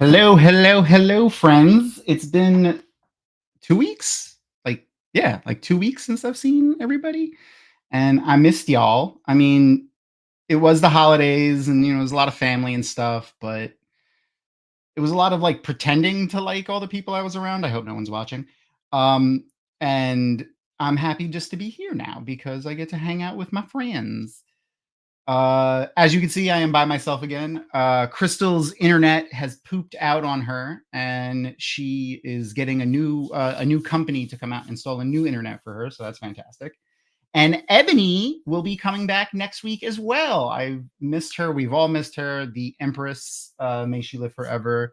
Hello, hello, hello, friends. It's been 2 weeks. Like 2 weeks since I've seen everybody. And I missed y'all. I mean, it was the holidays and it was a lot of family and stuff, but it was a lot of like pretending to like all the people I was around. I hope no one's watching. Um, and I'm happy just to be here now because I get to hang out with my friends. As you can see, I am by myself again. Crystal's internet has pooped out on her, and she is getting a new company to come out and install a new internet for her. So that's fantastic. And Ebony will be coming back next week as well. I missed her. We've all missed her. The Empress, may she live forever.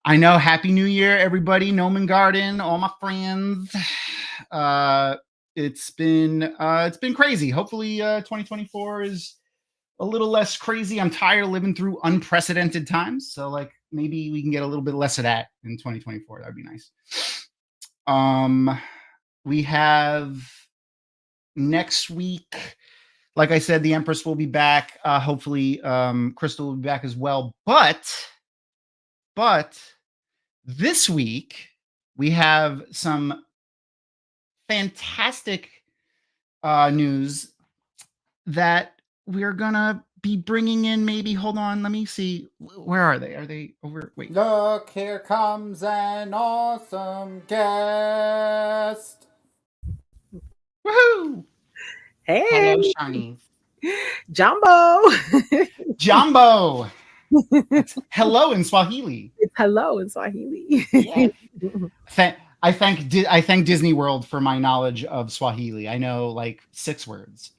I know. Happy New Year, everybody. Noman Garden, all my friends. It's been crazy. Hopefully, 2024 is a little less crazy. I'm tired of living through unprecedented times. So like maybe we can get a little bit less of that in 2024. That'd be nice. We have next week, like I said, the Empress will be back. Hopefully, Crystal will be back as well. But this week we have some fantastic news that we're gonna be bringing in. Maybe hold on, let me see. Where are they? Are they over? Wait. Look, here comes an awesome guest. Woohoo! Hey, Hello, Sharnise. Jumbo. Jumbo. Hello in Swahili. It's hello in Swahili. Yes. I thank Disney World for my knowledge of Swahili. I know like 6 words.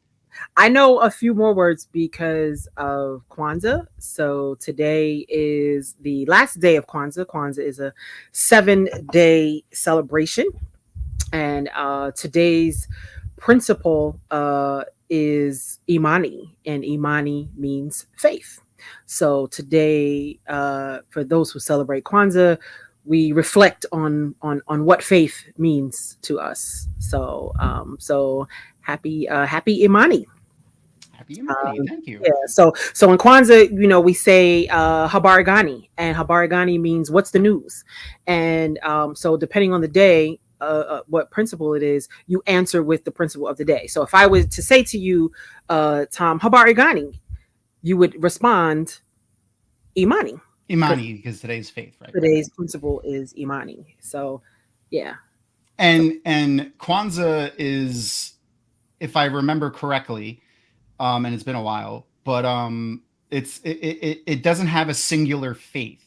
I know a few more words because of Kwanzaa. So today is the last day of Kwanzaa. Kwanzaa is a 7-day celebration. And today's principle is Imani. And Imani means faith. So today, for those who celebrate Kwanzaa, we reflect on what faith means to us. So happy Imani. Happy Imani. Thank you. Yeah. So in Kwanzaa, we say Habari Gani, and Habari Gani means what's the news. And so depending on the day, what principle it is, you answer with the principle of the day. So if I was to say to you, Tom, Habari Gani, you would respond Imani. Imani, because today's faith, right? Today's principle is Imani. So, yeah. And Kwanzaa is, if I remember correctly, and it's been a while, but it doesn't have a singular faith,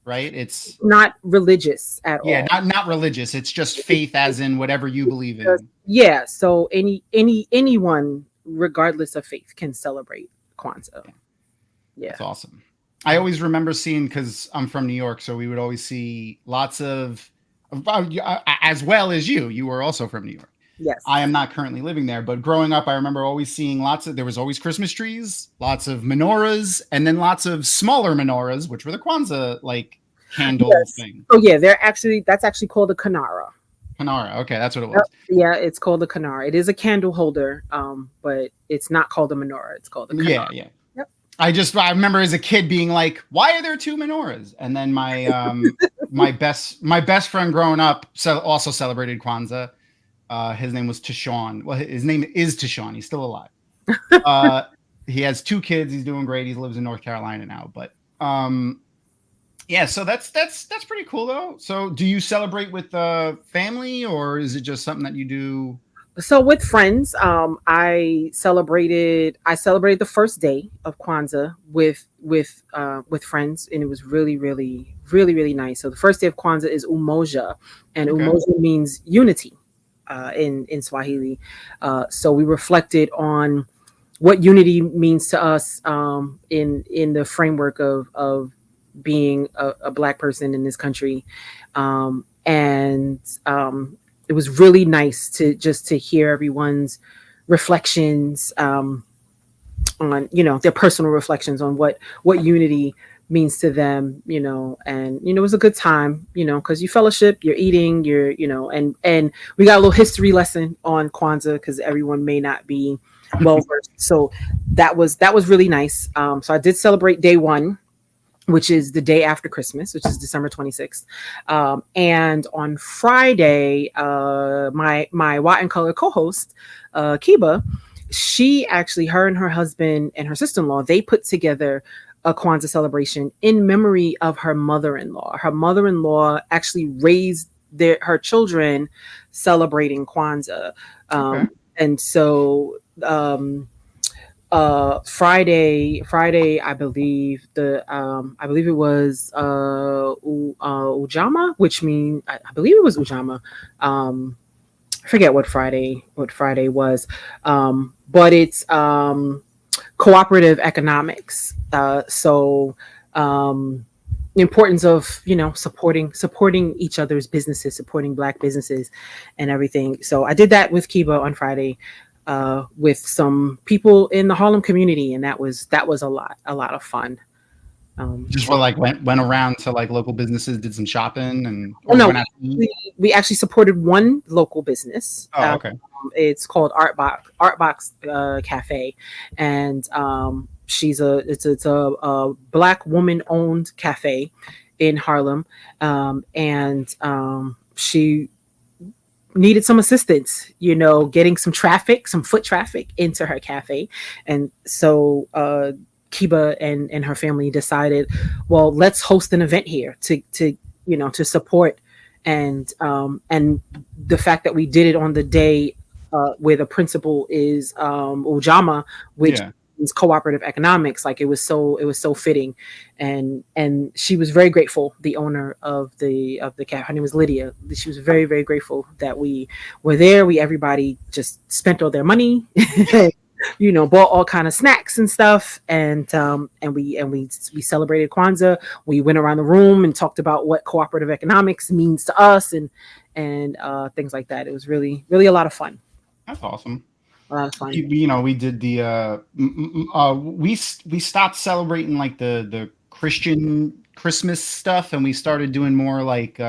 right? It's not religious at all. Yeah, not religious. It's just faith, as in whatever you believe in. Yeah. So anyone, regardless of faith, can celebrate Kwanzaa. Yeah. That's awesome. I always remember seeing, because I'm from New York, so we would always see lots of, as well as you were also from New York. Yes. I am not currently living there, but growing up, I remember always seeing there was always Christmas trees, lots of menorahs, and then lots of smaller menorahs, which were the Kwanzaa like candle thing. Oh yeah, that's actually called a kinara. Kinara, okay, that's what it was. Yeah, it's called a kinara. It is a candle holder, but it's not called a menorah. It's called a kinara. Yeah. I remember as a kid being like, "Why are there 2 menorahs?" And then my my best friend growing up also celebrated Kwanzaa. His name was Tashawn. Well, his name is Tashawn. He's still alive. He has 2 kids. He's doing great. He lives in North Carolina now. But yeah, so that's pretty cool though. So do you celebrate with family, or is it just something that you do? So with friends, I celebrated the first day of Kwanzaa with friends, and it was really, really, really, really nice. So the first day of Kwanzaa is Umoja, and Umoja means unity in Swahili. So we reflected on what unity means to us in the framework of being a Black person in this country, and it was really nice to hear everyone's reflections on their personal reflections on what unity means to them, and it was a good time, because you fellowship, you're eating, and we got a little history lesson on Kwanzaa because everyone may not be well versed. So that was really nice. So I did celebrate day 1. which is the day after Christmas, which is December 26th. And on Friday, my Watt and Color co-host, Kiba, she actually, her and her husband and her sister-in-law, they put together a Kwanzaa celebration in memory of her mother-in-law. Her mother-in-law actually raised her children celebrating Kwanzaa. And so Friday, I believe it was Ujama, which means I believe it was Ujama. I forget what Friday was, but it's cooperative economics. So the importance of supporting each other's businesses, supporting Black businesses, and everything. So I did that with Kiba on Friday. With some people in the Harlem community, and that was a lot of fun. Just went around to like local businesses, did some shopping, and we actually supported one local business. Oh, okay. It's called Artbox Cafe, and it's a Black woman owned cafe in Harlem, and she needed some assistance, getting some foot traffic into her cafe. And so Kiba and her family decided, well, let's host an event here to support. And the fact that we did it on the day where the principal is Ujama, which is cooperative economics, like it was so fitting. And she was very grateful, the owner of the cafe, her name was Lydia. She was very, very grateful that we were there. Everybody just spent all their money, bought all kind of snacks and stuff, and we celebrated Kwanzaa. We went around the room and talked about what cooperative economics means to us, and things like that. It was really, really a lot of fun. That's awesome. A lot of fun. We did the we stopped celebrating like the Christian Christmas stuff, and we started doing more like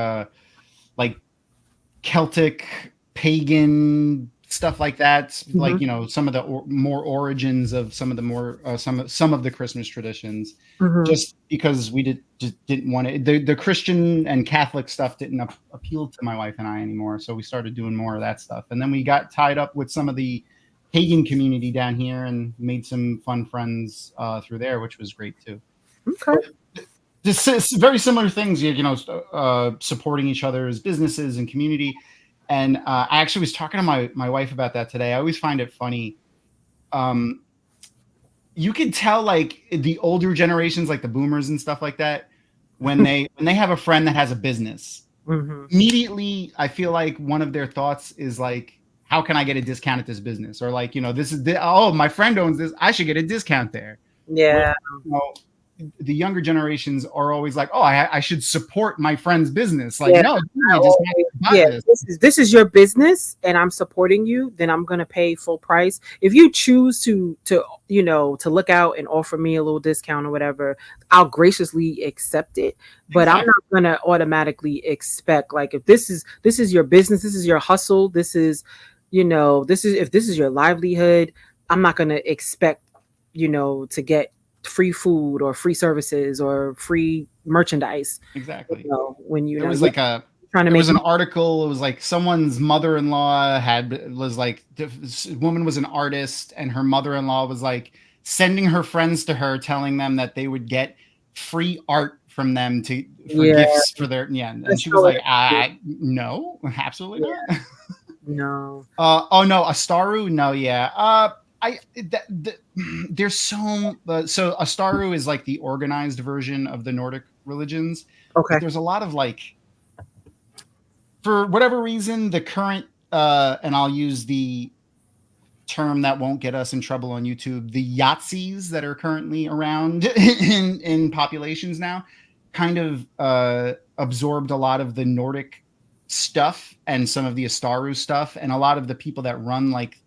Celtic pagan stuff like that. Mm-hmm. Like some of the more origins of some of the more some of the Christmas traditions. Mm-hmm. Just because we just didn't want it. The Christian and Catholic stuff didn't appeal to my wife and I anymore, so we started doing more of that stuff. And then we got tied up with some of the pagan community down here and made some fun friends through there, which was great too. Okay. Just very similar things, supporting each other's businesses and community. And I actually was talking to my wife about that today. I always find it funny. You can tell like the older generations, like the boomers and stuff like that, when they have a friend that has a business, mm-hmm. immediately I feel like one of their thoughts is like, how can I get a discount at this business? Or like, this is my friend owns this, I should get a discount there. Yeah. The younger generations are always like, oh, I should support my friend's business. Like, no, this is your business and I'm supporting you, then I'm going to pay full price. If you choose to look out and offer me a little discount or whatever, I'll graciously accept it. But exactly. I'm not going to automatically expect, like, if this is your business, this is your hustle, this is if this is your livelihood, I'm not going to expect, to get free food or free services or free merchandise. Exactly. When there was like an article. It was like someone's mother-in-law this woman was an artist, and her mother-in-law was like sending her friends to her, telling them that they would get free art from them for gifts for their and she was like, no, absolutely not. No. Astaru, no, there's so Astaru is like the organized version of the Nordic religions. Okay. But there's a lot of like, for whatever reason, the current and I'll use the term that won't get us in trouble on YouTube, the Yahtzees that are currently around in populations now kind of absorbed a lot of the Nordic stuff and some of the Astaru stuff, and a lot of the people that run like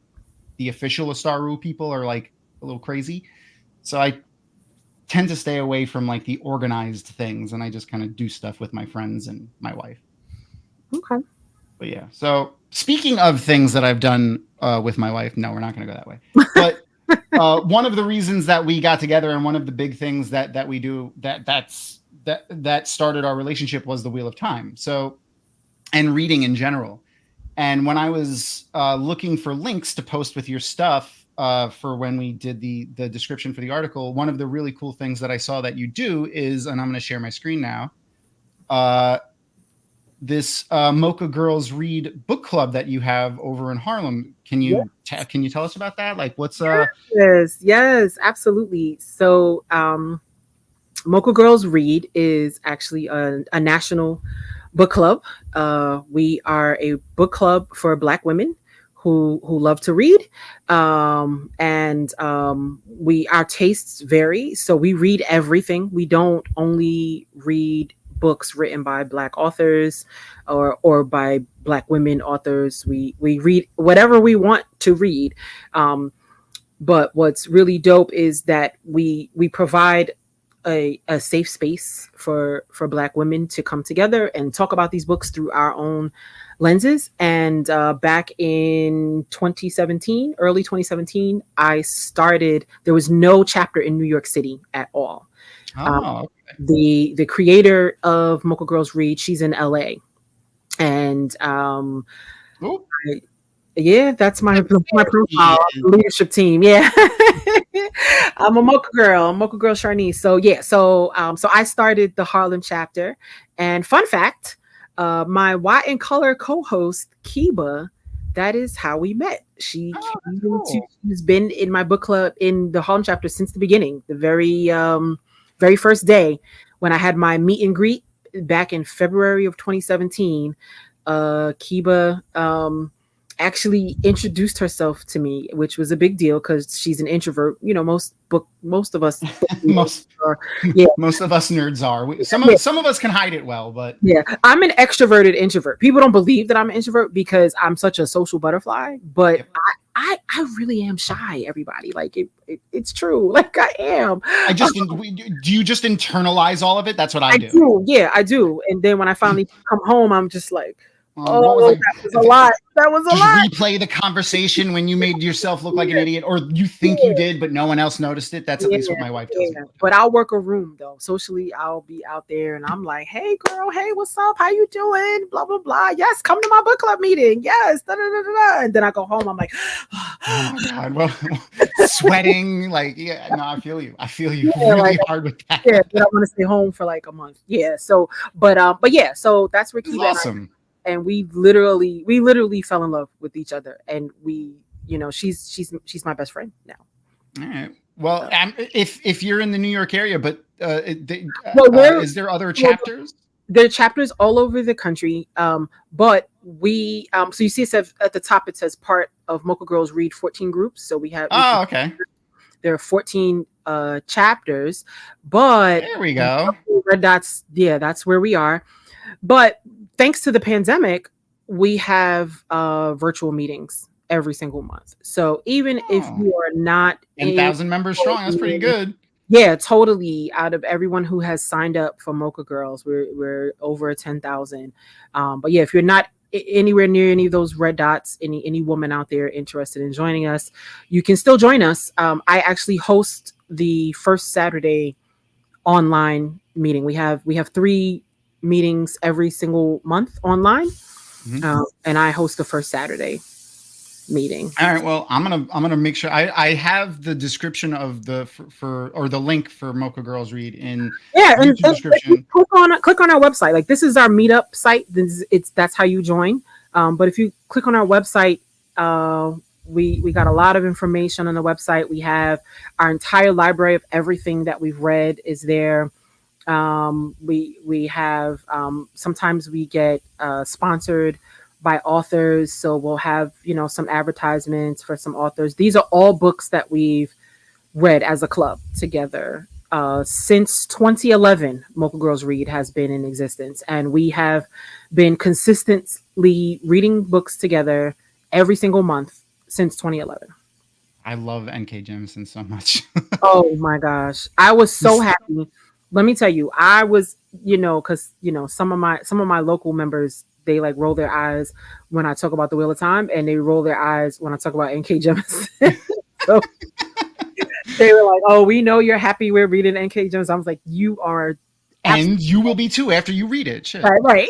the official Astaru people are like a little crazy. So I tend to stay away from like the organized things, and I just kind of do stuff with my friends and my wife. Okay. But yeah. So speaking of things that I've done with my wife, no, we're not going to go that way. But one of the reasons that we got together and one of the big things that we do that started our relationship was the Wheel of Time. So, and reading in general. And when I was looking for links to post with your stuff for when we did the description for the article, one of the really cool things that I saw that you do is, and I'm going to share my screen now, this Mocha Girls Read book club that you have over in Harlem. Can you can you tell us about that? Like, what's Yes, absolutely. So, Mocha Girls Read is actually a national book club. We are a book club for Black women who love to read, and our tastes vary. So we read everything. We don't only read books written by Black authors or by Black women authors. We read whatever we want to read. But what's really dope is that we provide a safe space for Black women to come together and talk about these books through our own lenses. And back in 2017, early 2017, there was no chapter in New York City at all. Okay. The creator of Mocha Girls Read, she's in LA. And that's my profile, leadership team. Yeah. I'm a Mocha Girl, Guest Sharnise. So I started the Harlem chapter. And fun fact, my White and Color co-host, Kiba, that is how we met. She's been in my book club in the Harlem chapter since the beginning, the very first day when I had my meet and greet back in February of 2017. Kiba actually introduced herself to me, which was a big deal because she's an introvert. You know, most of us most of us nerds are. Some of us can hide it well, but I'm an extroverted introvert. People don't believe that I'm an introvert because I'm such a social butterfly, but I really am shy, everybody. Like it's true. Like I am. Do you just internalize all of it? That's what I do. Yeah, I do. And then when I finally come home, I'm just like, that was a lot. That was a lot. Replay the conversation when you made yourself look like an idiot, or you think you did, but no one else noticed it. That's at least what my wife tells me. But I'll work a room though. Socially, I'll be out there and I'm like, "Hey, girl. Hey, what's up? How you doing? Blah blah blah. Yes, come to my book club meeting. Yes." Da, da, da, da, da. And then I go home. I'm like, "Oh my god!" Well, sweating. Like, I feel you. I feel you really hard with that. Yeah, but I want to stay home for like a month. Yeah. So, but so that's where Kiba awesome. And we literally fell in love with each other, and she's my best friend now. All right. Well, if you're in the New York area, but is there other chapters? There are chapters all over the country, but we so you see it at the top. It says part of Mocha Girls Read 14 groups. So we have. Oh, okay. There are 14 chapters, but there we go. Red dots. Yeah, that's where we are. But thanks to the pandemic, we have virtual meetings every single month. So even if you are not 10,000 members strong, that's pretty good. Yeah, totally. Out of everyone who has signed up for Mocha Girls, we're over 10,000. But yeah, if you're not anywhere near any of those red dots, any woman out there interested in joining us, you can still join us. I actually host the first Saturday online meeting. We have 3 meetings every single month online, and I host the first Saturday meeting. All right. Well, I'm gonna make sure I have the description of the the link for Mocha Girls Read in and description. Click on our website. Like this is our meetup site. That's how you join. But if you click on our website, we got a lot of information on the website. We have our entire library of everything that we've read is there. We have sometimes we get sponsored by authors, so we'll have some advertisements for some authors. These are all books that we've read as a club together since 2011. Mocha Girls Read has been in existence, and we have been consistently reading books together every single month since 2011. I love N.K. Jemisin so much. Oh my gosh, I was so happy. Let me tell you, I was, because some of my local members, they like roll their eyes when I talk about the Wheel of Time, and they roll their eyes when I talk about N.K. Jemisin. So They were like, "Oh, we know you're happy we're reading N.K. Jones." I was like, "You are." And you will be too after you read it. Shit. Right.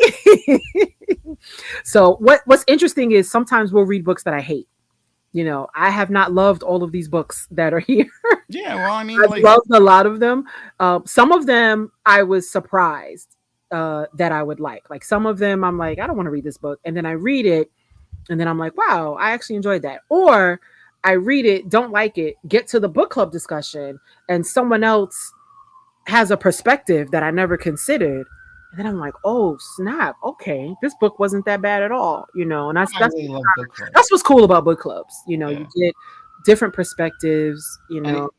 So what's interesting is sometimes we'll read books that I hate. You know, I have not loved all of these books that are here. Yeah, well, I mean, I've loved a lot of them. Some of them I was surprised that I would like. Like some of them, I'm like, I don't want to read this book, and then I read it, and then I'm like, wow, I actually enjoyed that. Or I read it, don't like it, get to the book club discussion, and someone else has a perspective that I never considered. And then I'm like, oh snap, okay, this book wasn't that bad at all, you know. And I really love book clubs. That's what's cool about book clubs, you know. Yeah. You get different perspectives, you know.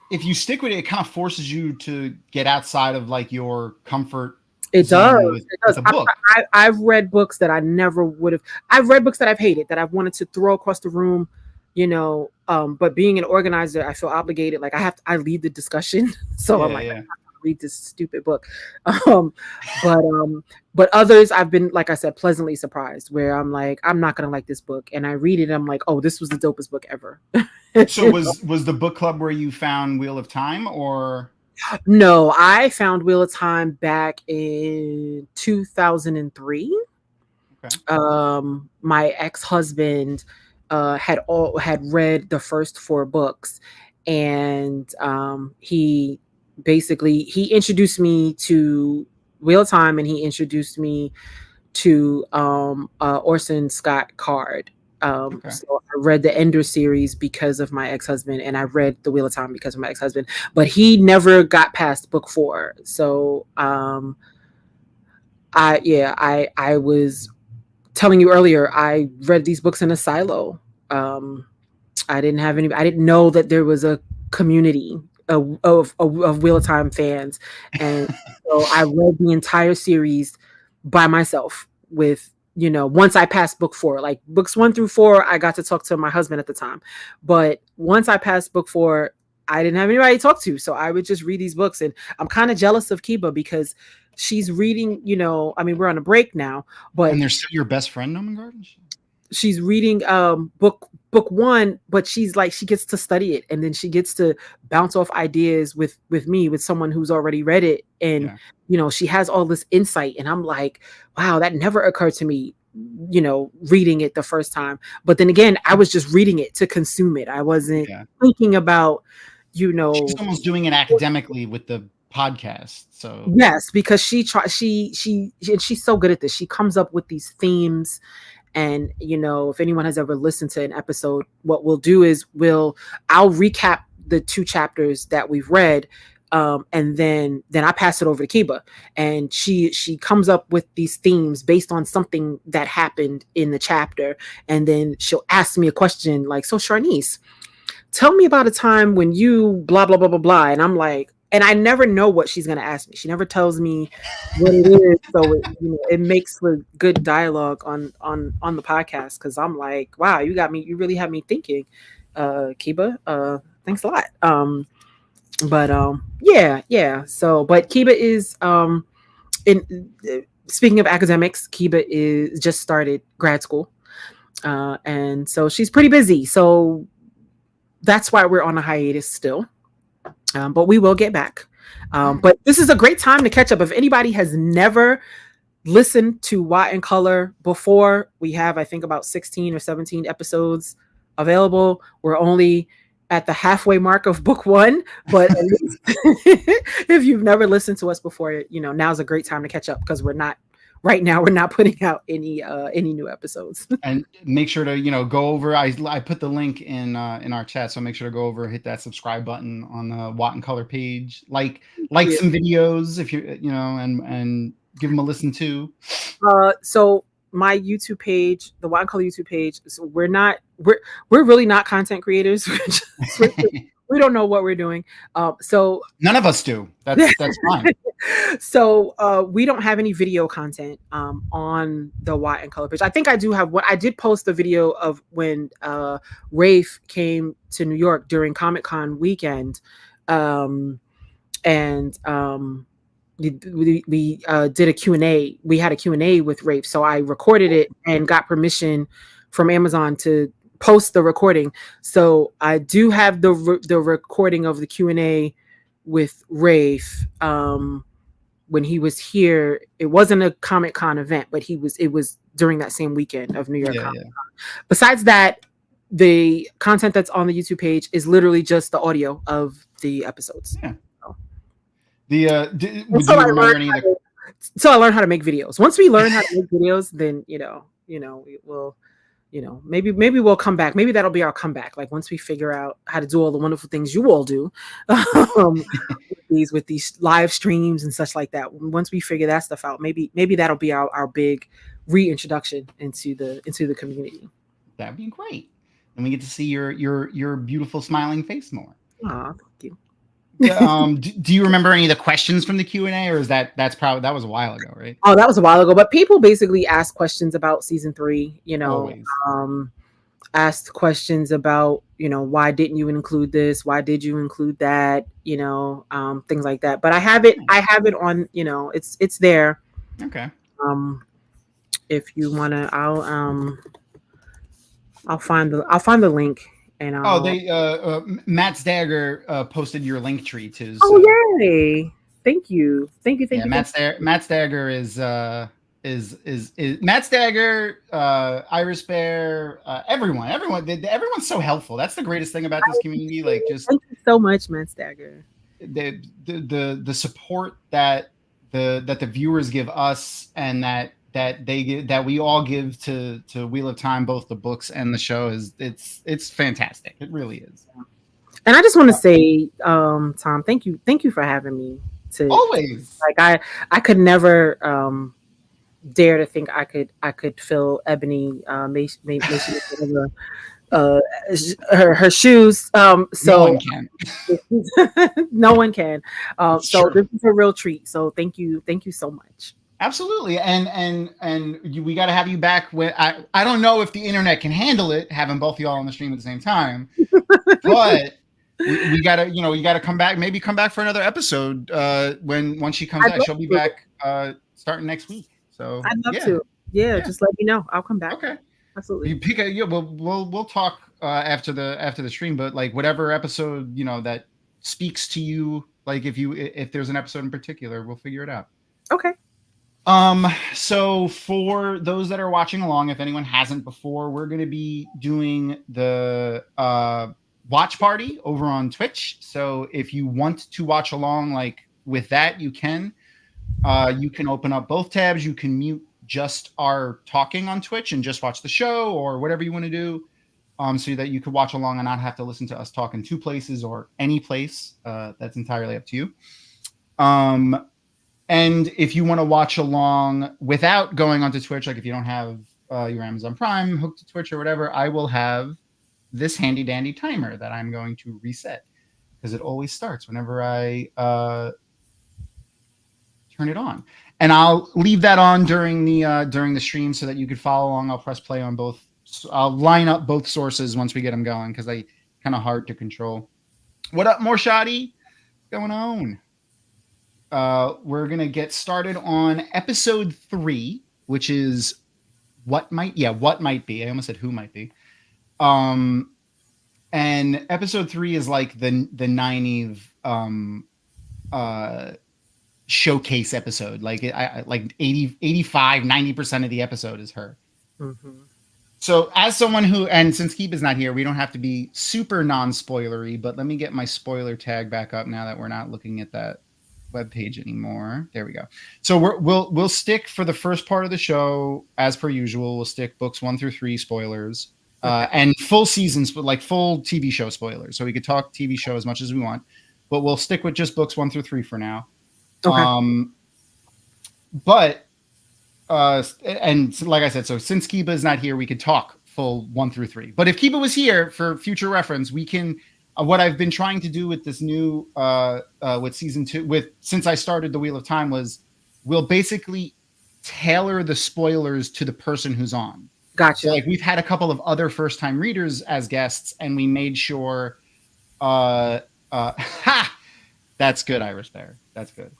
If you stick with it, it kind of forces you to get outside of like your comfort. It does. With a book. I've read books that I never would have. I've read books that I've hated, that I've wanted to throw across the room, you know. But being an organizer, I feel obligated. Like I lead the discussion, so I'm like, I'm not gonna read this stupid book. But others, I've been, like I said, pleasantly surprised. Where I'm like, I'm not gonna like this book, and I read it, and I'm like, oh, this was the dopest book ever. So was the book club where you found Wheel of Time, or? No, I found Wheel of Time back in 2003. Okay. My ex-husband had read the first 4 books, and he introduced me to Wheel of Time, and he introduced me to Orson Scott Card. So I read the Ender series because of my ex-husband, and I read the Wheel of Time because of my ex-husband, but he never got past book 4. So I was telling you earlier, I read these books in a silo. I didn't know that there was a community of Wheel of Time fans, and so I read the entire series by myself with, you know, once I passed book 4. Like books 1 through 4, I got to talk to my husband at the time. But once I passed book 4, I didn't have anybody to talk to. So I would just read these books. And I'm kind of jealous of Kiba because she's reading, you know, I mean, we're on a break now, but. And they're still your best friend, Noman Gardens? She's reading book 1, but she's like, she gets to study it, and then she gets to bounce off ideas with me, with someone who's already read it, and you know, she has all this insight, and I'm like, wow, that never occurred to me, you know, reading it the first time. But then again, I was just reading it to consume it. I wasn't thinking about, you know, she's almost doing it academically with the podcast. So yes, because she's so good at this. She comes up with these themes. And, you know, if anyone has ever listened to an episode, what we'll do is I'll recap the 2 chapters that we've read. And then I pass it over to Kiba, and she comes up with these themes based on something that happened in the chapter. And then she'll ask me a question like, so Sharnise, tell me about a time when you blah, blah, blah, blah, blah. And I'm like, and I never know what she's going to ask me. She never tells me what it is. So it makes for good dialogue on the podcast. Cause I'm like, wow, you really have me thinking, Kiba, thanks a lot. Yeah. So, but Kiba is, speaking of academics, Kiba is just started grad school. And so she's pretty busy. So that's why we're on a hiatus still. But we will get back. But this is a great time to catch up. If anybody has never listened to Watt and Color before, we have, I think, about 16 or 17 episodes available. We're only at the halfway mark of book 1, but at least if you've never listened to us before, you know, now's a great time to catch up, because we're not putting out any new episodes. And make sure to, you know, go over. I put the link in our chat, so make sure to go over, hit that subscribe button on the Watt and Color page. Like some videos if you know, and give them a listen too. So my YouTube page, the Watt and Color YouTube page. So we're really not content creators. We don't know what we're doing. So none of us do. That's fine. So we don't have any video content on the Watt and Color page. I think I do have one. I did post a video of when Rafe came to New York during Comic-Con weekend. We did a Q&A. We had a Q&A with Rafe. So I recorded it and got permission from Amazon to post the recording. So I do have the recording of the Q&A with Rafe. When he was here, it wasn't a Comic Con event, but it was during that same weekend of New York Comic Con. Besides that, the content that's on the YouTube page is literally just the audio of the episodes. Yeah. So. So I learned how to make videos. Once we learn how to make videos, then we will, maybe we'll come back. Maybe that'll be our comeback. Like once we figure out how to do all the wonderful things you all do, with these live streams and such like that. Once we figure that stuff out, maybe that'll be our big reintroduction into the community. That'd be great. And we get to see your beautiful smiling face more. Aw, thank you. Do you remember any of the questions from the Q&A, or is that was a while ago, right? Oh, that was a while ago. But people basically asked questions about season 3. Always. Asked questions about why didn't you include this? Why did you include that? Things like that. But I have it on. It's there. Okay. If you wanna, I'll find the link. And Matt Stagger posted your link tree too. So. Oh yay! Thank you. Yeah, Matt Stagger is Matt Stagger, Iris Bear, everyone's so helpful. That's the greatest thing about this community. Like, just thank you so much, Matt Stagger. The support that the viewers give us, and that we all give to Wheel of Time, both the books and the show, it's fantastic. It really is. And I just want to say, Tom, thank you for having me. Always. Like I could never dare to think I could fill Ebony her shoes. So no one can. No one can. So sure. This is a real treat. So thank you so much. Absolutely, and we got to have you back. I don't know if the internet can handle it, having both of y'all on the stream at the same time, but we gotta come back. Maybe come back for another episode once she comes back. She'll be back starting next week. So I'd love to. Yeah, just let me know. I'll come back. Okay, absolutely. We'll talk after the stream, but like whatever episode that speaks to you, like if there's an episode in particular, we'll figure it out. Okay. So for those that are watching along, if anyone hasn't before, we're going to be doing the watch party over on Twitch. So if you want to watch along, like with that, you can open up both tabs. You can mute just our talking on Twitch and just watch the show, or whatever you want to do, so that you could watch along and not have to listen to us talk in two places or any place. That's entirely up to you. And if you want to watch along without going onto Twitch, like if you don't have your Amazon Prime hooked to Twitch or whatever, I will have this handy dandy timer that I'm going to reset, because it always starts whenever I turn it on. And I'll leave that on during the stream so that you could follow along. I'll press play on both. I'll line up both sources once we get them going, because they kind of hard to control. What up, more shoddy? What's going on? We're going to get started on episode 3, which is what might be. I almost said who might be. And episode 3 is like the Nynaeve showcase episode. Like like 85-90% of the episode is her. Mm-hmm. So as someone and since Keep is not here, we don't have to be super non-spoilery, but let me get my spoiler tag back up now that we're not looking at that web page anymore. There we go. So we'll stick for the first part of the show as per usual. We'll stick books 1 through 3 spoilers, and full seasons, like full TV show spoilers. So we could talk TV show as much as we want, but we'll stick with just books 1 through 3 for now. Okay. And like I said, so since Kiba is not here, we could talk full 1 through 3. But if Kiba was here for future reference, we can. What I've been trying to do with this new with season 2, since I started the Wheel of Time, was we'll basically tailor the spoilers to the person who's on. Gotcha. So like we've had a couple of other first time readers as guests, and we made sure. That's good, Iris Bear. That's good.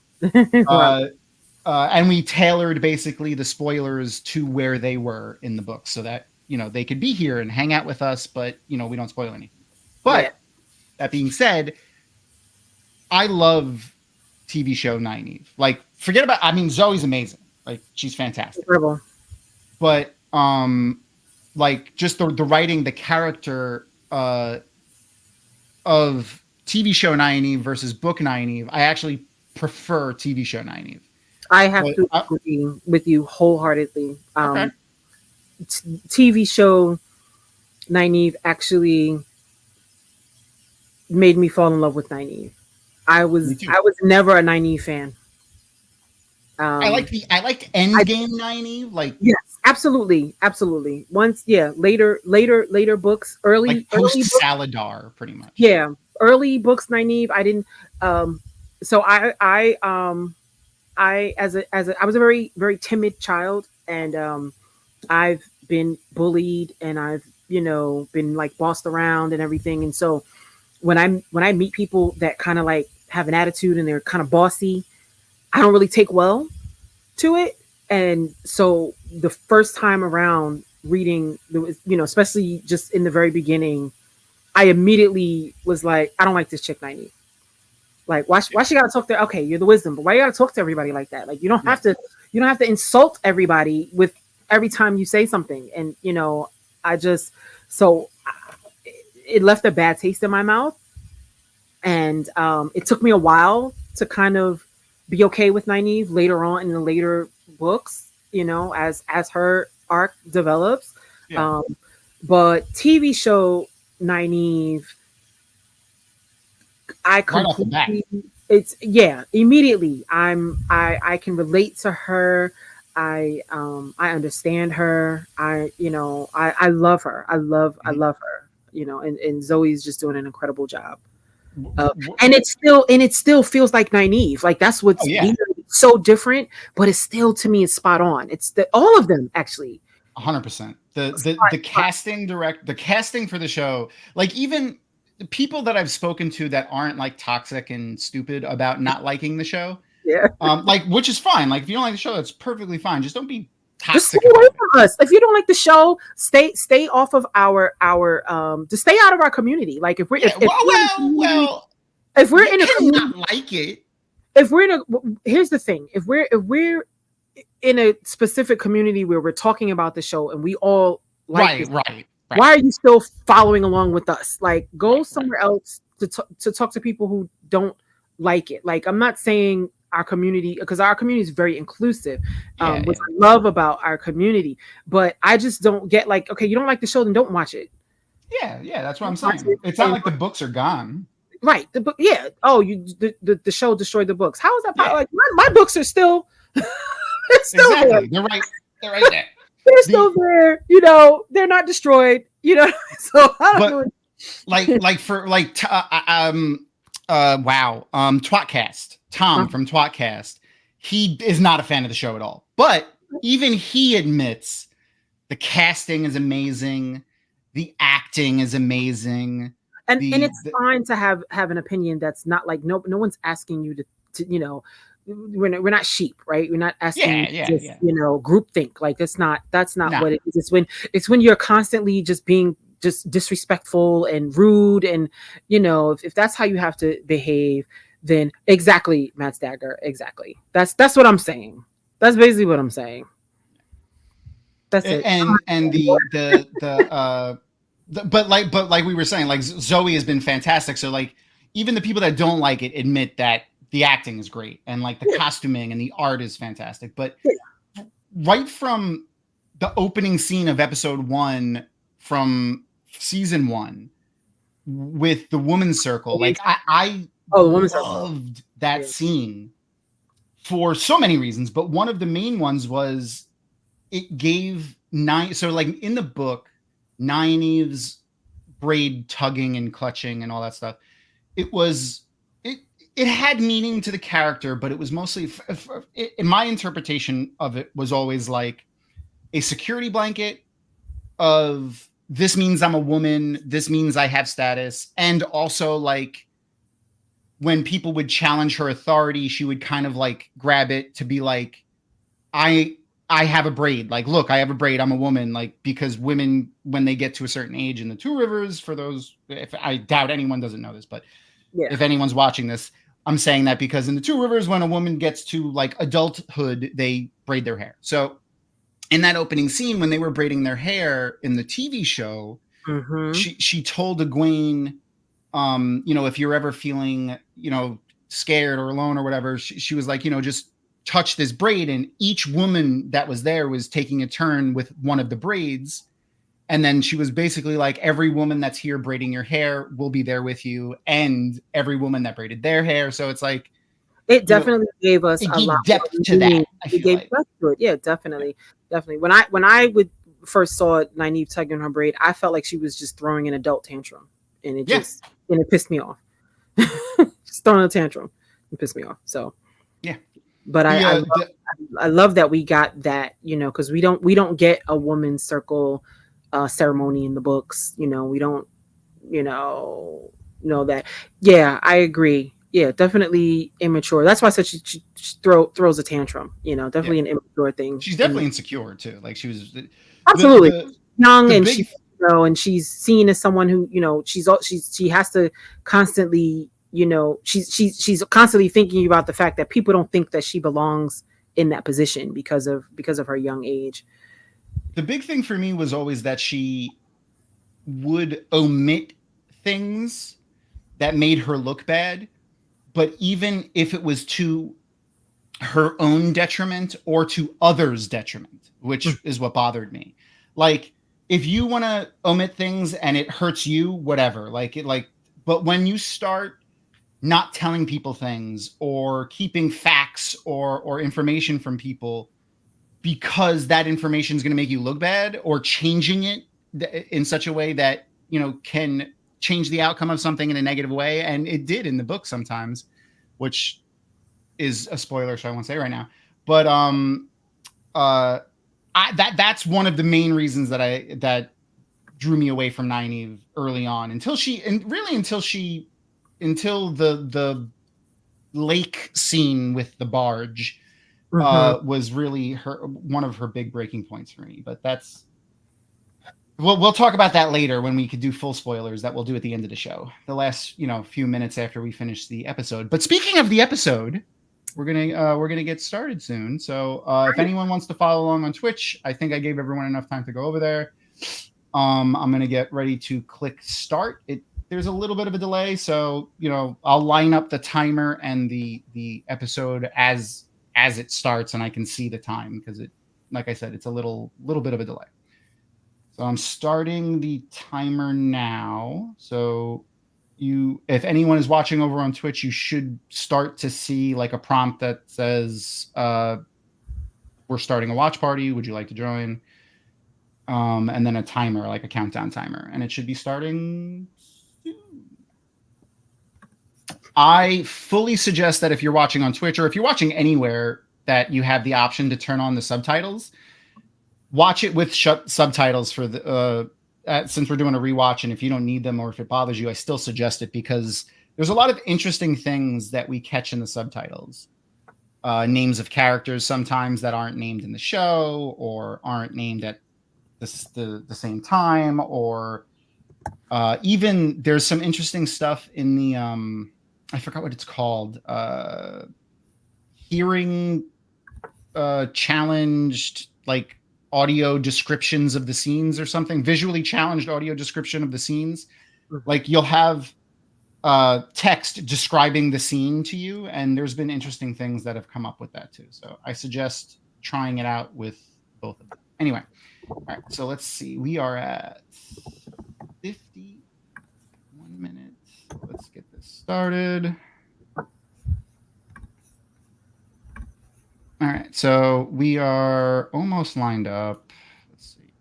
And we tailored basically the spoilers to where they were in the book, so that they could be here and hang out with us, but we don't spoil anything. But that being said, I love TV show Nynaeve. Like, forget about. I mean, Zoe's amazing. Like, she's fantastic. Incredible. But like just the writing, the character of TV show Nynaeve versus book Nynaeve, I actually prefer TV show Nynaeve. I have to agree with you wholeheartedly. Okay. TV show Nynaeve actually made me fall in love with Nynaeve. I was never a Nynaeve fan. I liked Endgame Nynaeve. Like, yes, absolutely. Once, later books, early post books, Saladar, pretty much. Yeah, early books Nynaeve. I didn't. So I was a very, very timid child, and I've been bullied, and I've been like bossed around and everything. And so when I meet people that kind of like have an attitude and they're kind of bossy, I don't really take well to it. And so the first time around reading, especially just in the very beginning, I immediately was like, I don't like this chick Nynaeve. Like, why she gotta talk to? Okay, you're the wisdom, but why you gotta talk to everybody like that? Like, you don't have to insult everybody with every time you say something. And it left a bad taste in my mouth, and it took me a while to kind of be okay with Nynaeve later on in the later books, as her arc develops. Yeah. But TV show Nynaeve, I completely, immediately I can relate to her. I understand her. I love her. I love her. And Zoe's just doing an incredible job. And it still feels like Nynaeve. Like, that's what's so different, but it's still, to me, it's spot on. It's all of them actually. 100%. The casting for the show, like, even the people that I've spoken to that aren't like toxic and stupid about not liking the show, like, which is fine. Like, if you don't like the show, that's perfectly fine. Just don't be toxic. Just stay away from us. If you don't like the show, stay off of our just stay out of our community. Like, if we're if we're in a community, not like it. Here's the thing: if we're in a specific community where we're talking about the show and we all like right. Why are you still following along with us? Like, go somewhere else to talk to people who don't like it. Like, I'm not saying our community, because our community is very inclusive, which I love about our community. But I just don't get, like, okay, you don't like the show, then don't watch it. Yeah, that's what I'm saying. It's not like the books are gone. Right. The book, Oh, the show destroyed the books. How is that possible? Like, my books are still they're still exactly. there. They're right there. They're still there, they're not destroyed, so I don't know. Twatcast, Tom from Twatcast, he is not a fan of the show at all, but even he admits the casting is amazing, the acting is amazing, and it's fine to have an opinion that's not like, no one's asking you to we're not sheep, right? We're not asking group think. Like, that's not what it is. It's when you're constantly just being just disrespectful and rude, and if that's how you have to behave, then exactly, Matt Stagger, exactly. That's what I'm saying. That's basically what I'm saying. That's it. And but like we were saying, like, Zoe has been fantastic. So, like, even the people that don't like it admit that the acting is great, and like the costuming and the art is fantastic. But right from the opening scene of episode 1 from season 1 with the woman's circle, like, I loved that scene for so many reasons. But one of the main ones was it gave so, like, in the book, Nynaeve's braid tugging and clutching and all that stuff, it had meaning to the character, but it was mostly, in my interpretation of it, was always like a security blanket of, this means I'm a woman, this means I have status. And also, like, when people would challenge her authority, she would kind of like grab it to be like, I I have a braid. Like, look, I have a braid. I'm a woman. Like, because women, when they get to a certain age in the Two Rivers, for those, if I doubt anyone doesn't know this, but if anyone's watching this, I'm saying that because in the Two Rivers, when a woman gets to like adulthood, they braid their hair. So in that opening scene, when they were braiding their hair in the TV show, she told Egwene, if you're ever feeling, scared or alone or whatever, she was like, just touch this braid, and each woman that was there was taking a turn with one of the braids. And then she was basically like, every woman that's here braiding your hair will be there with you, and every woman that braided their hair. So it's like, it definitely gave us a lot depth to that. It gave depth to it. Yeah, definitely. When I would first saw Nynaeve tugging her braid, I felt like she was just throwing an adult tantrum, and it pissed me off. Just throwing a tantrum, it pissed me off. So yeah. But I love that we got that, because we don't get a woman's circle ceremony in the books. We don't, know that. Yeah, I agree. Yeah, definitely immature. That's why I said she throws a tantrum. Definitely an immature thing. She's definitely insecure too. Like she was absolutely young, and she, and she's seen as someone who, she has to constantly. She's constantly thinking about the fact that people don't think that she belongs in that position because of her young age. The big thing for me was always that she would omit things that made her look bad, but even if it was to her own detriment or to others' detriment, which is what bothered me. Like, if you want to omit things and it hurts you, whatever. But when you start not telling people things or keeping facts or information from people because that information is going to make you look bad, or changing it in such a way that, can change the outcome of something in a negative way. And it did in the book sometimes, which is a spoiler, so I won't say right now. But that's one of the main reasons that drew me away from Nynaeve early on, until the lake scene with the barge was really one of her big breaking points for me. But we'll talk about that later when we could do full spoilers that we'll do at the end of the show, the last few minutes after we finish the episode. But speaking of the episode, we're gonna get started soon. So if anyone wants to follow along on Twitch, I think I gave everyone enough time to go over there. I'm gonna get ready to click start. There's a little bit of a delay, so I'll line up the timer and the episode as it starts, and I can see the time, because like I said, it's a little bit of a delay. So I'm starting the timer now. So if anyone is watching over on Twitch, you should start to see like a prompt that says, "We're starting a watch party. Would you like to join?" And then a timer, like a countdown timer, and it should be starting. I fully suggest that if you're watching on Twitch, or if you're watching anywhere that you have the option to turn on the subtitles, watch it with subtitles for the since we're doing a rewatch. And if you don't need them, or if it bothers you, I still suggest it, because there's a lot of interesting things that we catch in the subtitles. Names of characters sometimes that aren't named in the show, or aren't named at the same time, or even there's some interesting stuff in the I forgot what it's called, hearing challenged, like audio descriptions of the scenes or something, visually challenged audio description of the scenes. Like you'll have text describing the scene to you, and there's been interesting things that have come up with that too. So I suggest trying it out with both of them. Anyway, all right, so let's see. We are at 51 minutes. Let's get this started. All right, so we are almost lined up. Let's see.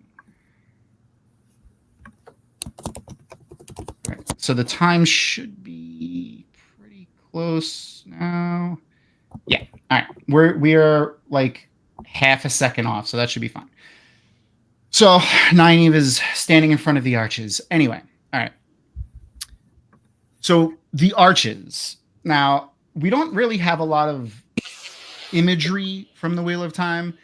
All right, so the time should be pretty close now. Yeah, all right. We are like half a second off, so that should be fine. So Nynaeve is standing in front of the arches. Anyway, all right. So the arches. Now, we don't really have a lot of imagery from the Wheel of Time,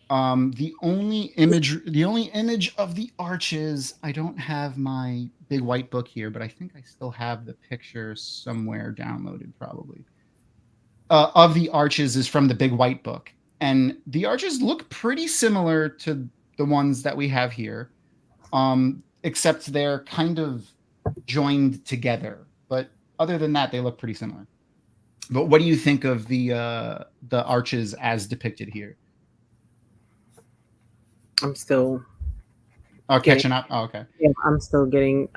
The only image of the arches, I don't have my big white book here, but I think I still have the picture somewhere downloaded probably. Of the arches is from the big white book. And the arches look pretty similar to the ones that we have here. Except they're kind of joined together. But other than that, they look pretty similar. But what do you think of the arches as depicted here? I'm still catching up. Oh, okay. Yeah, I'm still getting.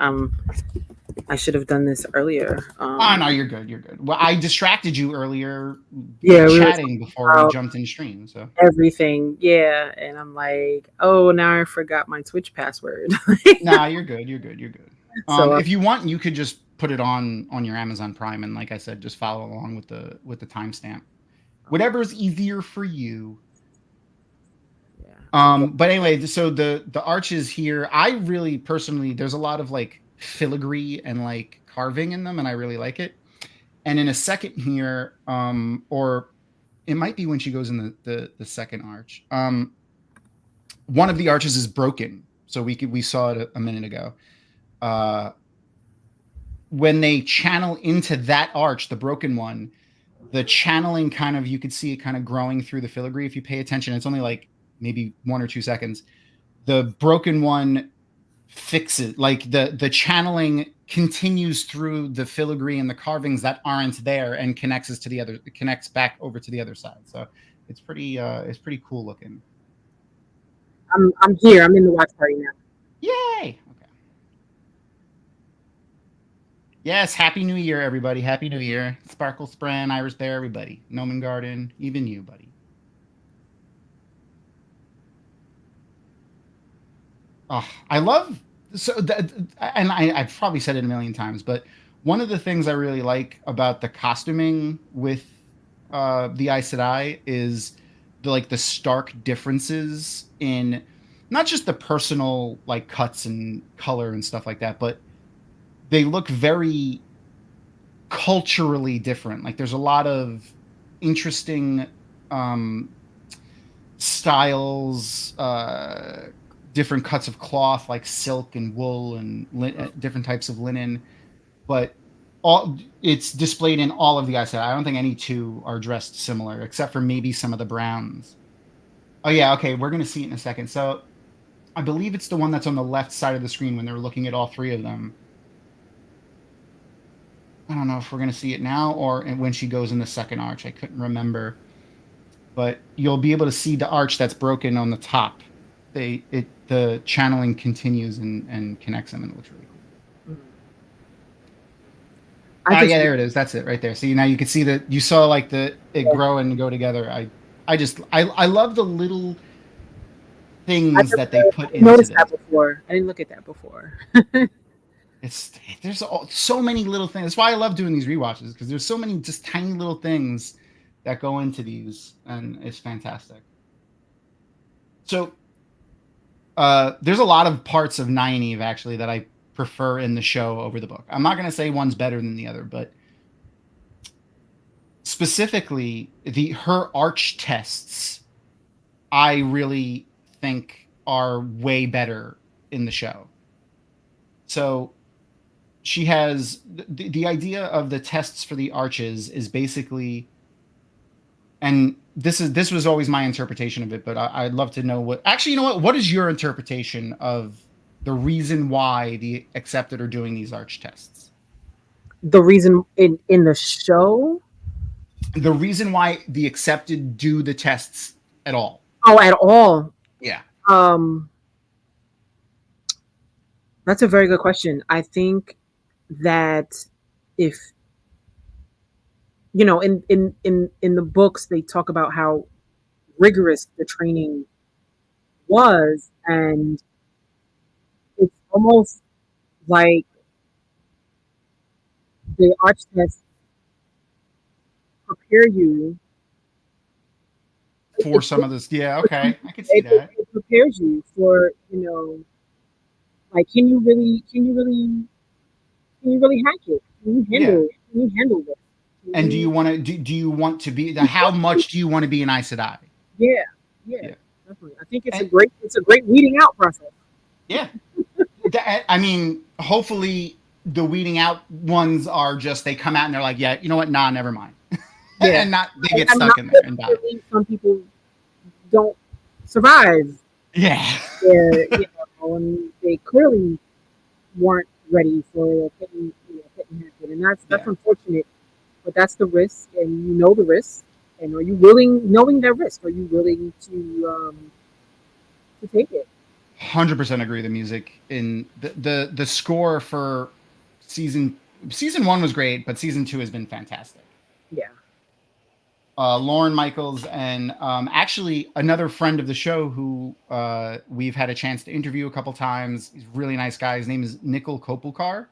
I should have done this earlier. No, you're good. You're good. Well, I distracted you earlier. Yeah, chatting before we jumped in stream. So everything, yeah, and I'm like, oh, now I forgot my Twitch password. Nah, you're good. You're good. You're good. So, if you want, you could just put it on your Amazon Prime, and like I said, just follow along with the timestamp. Whatever's easier for you. Yeah. But anyway, so the arches here, I really personally, there's a lot of like filigree and like carving in them, and I really like it. And in a second here, or it might be when she goes in the second arch. One of the arches is broken, so we saw it a minute ago. When they channel into that arch, the broken one, the channeling kind of, you could see it kind of growing through the filigree. If you pay attention, it's only like maybe 1 or 2 seconds. The broken one fixes, like the channeling continues through the filigree and the carvings that aren't there and connects back over to the other side. So it's pretty cool looking. I'm here. I'm in the watch party now. Yay! Okay. Yes, Happy New Year, everybody. Happy New Year. Sparkle Spran, Iris Bear, everybody. Noman Garden, even you, buddy. Oh, I love and I've probably said it a million times, but one of the things I really like about the costuming with the Aes Sedai is the stark differences in not just the personal like cuts and color and stuff like that, but they look very culturally different. Like there's a lot of interesting styles, different cuts of cloth like silk and wool and different types of linen, but it's displayed in all of the Aes Sedai. I don't think any two are dressed similar except for maybe some of the browns. Oh yeah, okay, we're gonna see it in a second. So I believe it's the one that's on the left side of the screen when they're looking at all three of them. I don't know if we're gonna see it now or when she goes in the second arch. I couldn't remember, but you'll be able to see the arch that's broken on the top. The channeling continues and connects them, and it looks really cool. Yeah, there it is. That's it right there. See, now you can see that you saw like it grow and go together. I love the little things that they put into noticed that before. I didn't look at that before. There's so many little things. That's why I love doing these rewatches, because there's so many just tiny little things that go into these, and it's fantastic. So there's a lot of parts of Nynaeve actually that I prefer in the show over the book. I'm not going to say one's better than the other, but specifically her arch tests, I really think are way better in the show. So she has the idea of the tests for the arches is basically, and this was always my interpretation of it, but I'd love to know what is your interpretation of the reason why the Accepted are doing these arch tests? The reason in the show? The reason why the Accepted do the tests at all. Oh, at all? Yeah. That's a very good question. I think that if in the books they talk about how rigorous the training was, and it's almost like the arch tests prepare you for some of this. Yeah, okay, I can see that. It prepares you for like can you really hack it? Can you handle it? Can you handle this? And do you want to be how much do you want to be an Aes Sedai? Yeah. definitely. I think it's And, a great weeding out process. yeah. I mean, hopefully the weeding out ones are just they come out and they're like, yeah, you know what? Nah, never mind. Yeah, And not they get and stuck not in there and die. some people don't survive. Yeah. Their, and they clearly weren't ready for a hitting, hitting happen, and that's Yeah. unfortunate. But that's the risk, and you know the risk. And are you willing, knowing that risk? Are you willing to take it? 100% agree. The music in the score for season 1 was great, but season 2 has been fantastic. Yeah. Lauren Michaels and actually another friend of the show who we've had a chance to interview a couple times. He's a really nice guy. His name is Nikol Kopulkar,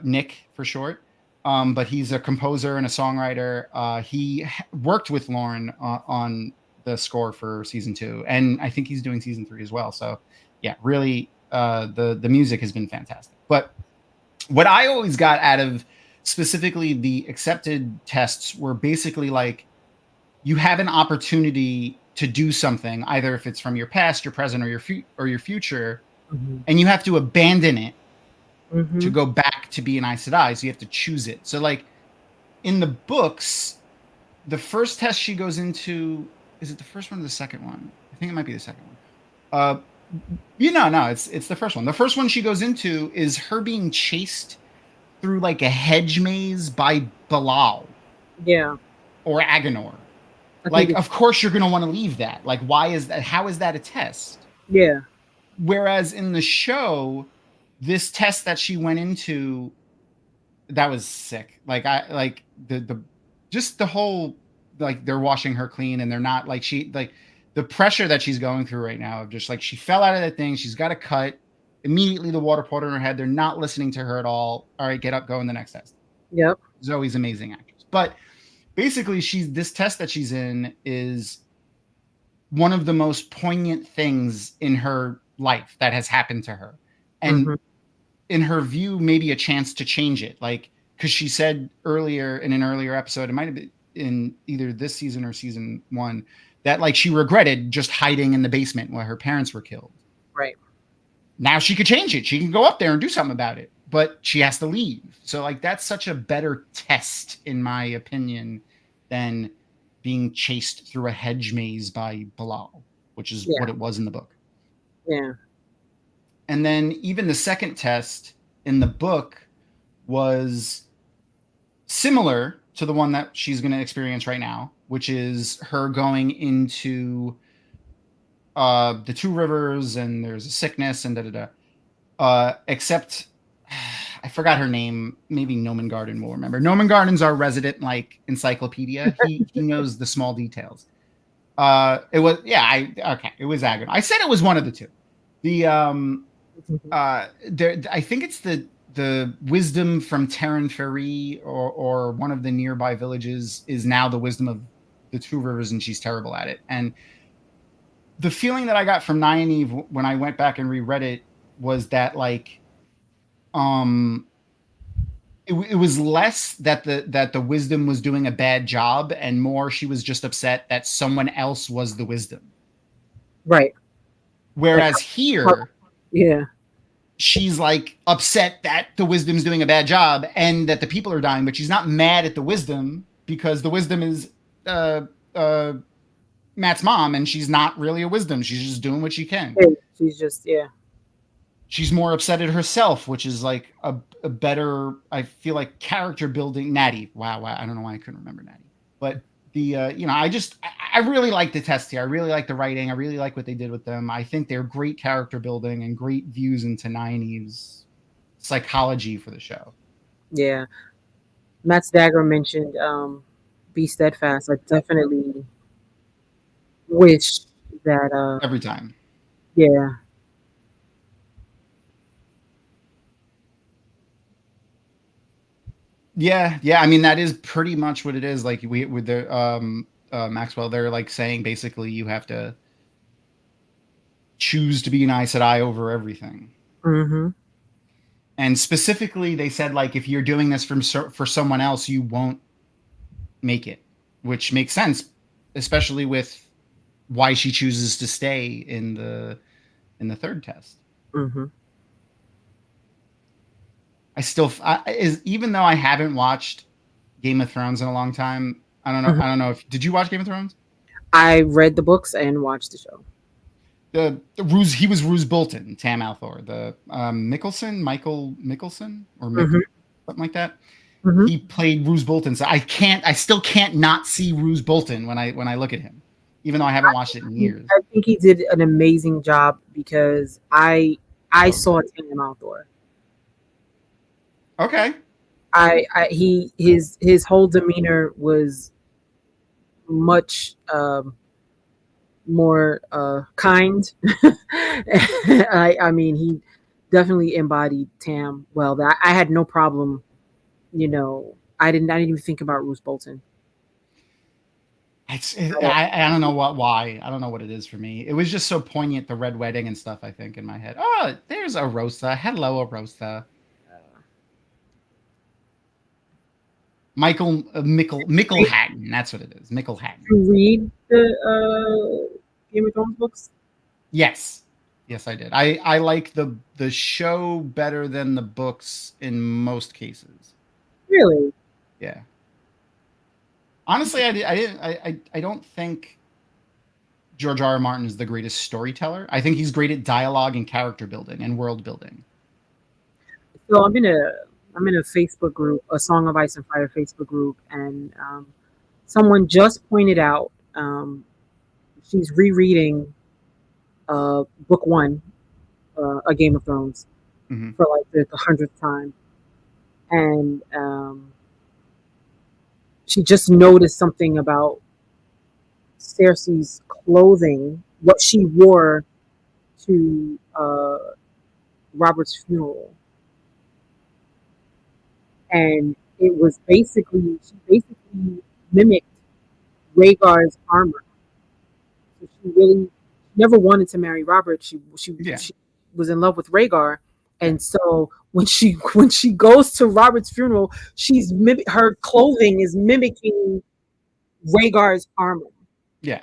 Nick for short. But he's a composer and a songwriter. He worked with Lauren on the score for season 2, and I think he's doing season 3 as well. So yeah, really, the music has been fantastic. But what I always got out of specifically the accepted tests were basically like you have an opportunity to do something, either if it's from your past, your present, or your future, and you have to abandon it to go back to be an Aes Sedai. So you have to choose it. So like in the books, the first test she goes into, is it the first one or the second one? I think it might be the second one. No, it's the first one. The first one she goes into is her being chased through like a hedge maze by Bilal. Yeah. Or Agenor. Like, of course you're going to want to leave that. Like, why is that? How is that a test? Yeah. Whereas in the show, this test that she went into, that was sick. Like, just the whole, like, they're washing her clean and they're not, like, the pressure that she's going through right now of just, like, she fell out of that thing. She's got a cut. Immediately the water poured on her head. They're not listening to her at all. All right, get up, go in the next test. Yep. Zoe's amazing actress. But basically, this test that she's in is one of the most poignant things in her life that has happened to her. And in her view, maybe a chance to change it. Like, because she said earlier in an earlier episode, it might have been in either this season or season 1, that like she regretted just hiding in the basement while her parents were killed. Right. Now she could change it. She can go up there and do something about it, but she has to leave. So like that's such a better test, in my opinion, than being chased through a hedge maze by Bilal, which is what it was in the book. Yeah. And then even the second test in the book was similar to the one that she's going to experience right now, which is her going into the Two Rivers, and there's a sickness and except I forgot her name. Maybe Noman Garden will remember. Noman Garden's our resident like encyclopedia. He knows the small details. It was it was Agon. I said it was one of the two. The I think it's the wisdom from Terran Ferry or one of the nearby villages is now the wisdom of the Two Rivers, and she's terrible at it. And the feeling that I got from Nynaeve when I went back and reread it was that like it was less that the wisdom was doing a bad job, and more she was just upset that someone else was the wisdom. Right. Whereas here, she's like upset that the wisdom's doing a bad job and that the people are dying, but she's not mad at the wisdom because the wisdom is Matt's mom, and she's not really a wisdom. She's just doing what she can. She's just She's more upset at herself, which is like a better, I feel like, character building. Natty. Wow. I don't know why I couldn't remember Natty. But the, I really like the test here. I really like the writing. I really like what they did with them. I think they're great character building and great views into Nynaeve's psychology for the show. Yeah. Matt Stagger mentioned be steadfast. I definitely wish that every time. Yeah. Yeah. I mean, that is pretty much what it is. Like with the Maxwell, they're like saying basically you have to choose to be an Aes Sedai over everything. Mm-hmm. And specifically, they said like if you're doing this for someone else, you won't make it, which makes sense, especially with why she chooses to stay in the third test. Mm-hmm. I still even though I haven't watched Game of Thrones in a long time. I don't know. Mm-hmm. I don't know if did you watch Game of Thrones? I read the books and watched the show. He was Roose Bolton, Tam Althor, the Michael Mickelson or Mm-hmm. something like that. Mm-hmm. He played Roose Bolton, so I still can't not see Roose Bolton when I look at him, even though I haven't watched it in years. I think he did an amazing job because I saw Tam Althor. Okay. His whole demeanor was much more kind. I mean, he definitely embodied Tam well. That I had no problem. I didn't even think about Roose Bolton. I don't know why. I don't know what it is for me. It was just so poignant, the red wedding and stuff, I think, in my head. Oh, there's Arosa. Hello, Arosa. Michael Mickelhatton. That's what it is. Mickelhatton. Did you read the Game of Thrones books? Yes, I did. I like the show better than the books in most cases. Really? Yeah. Honestly, I don't think George R. R. Martin is the greatest storyteller. I think he's great at dialogue and character building and world building. So I'm in a Facebook group, a Song of Ice and Fire Facebook group, and someone just pointed out she's rereading book 1, A Game of Thrones, for like the 100th time, and she just noticed something about Cersei's clothing, what she wore to Robert's funeral. And it was she basically mimicked Rhaegar's armor. So she never wanted to marry Robert. She was in love with Rhaegar, and so when she goes to Robert's funeral, her clothing is mimicking Rhaegar's armor. Yeah,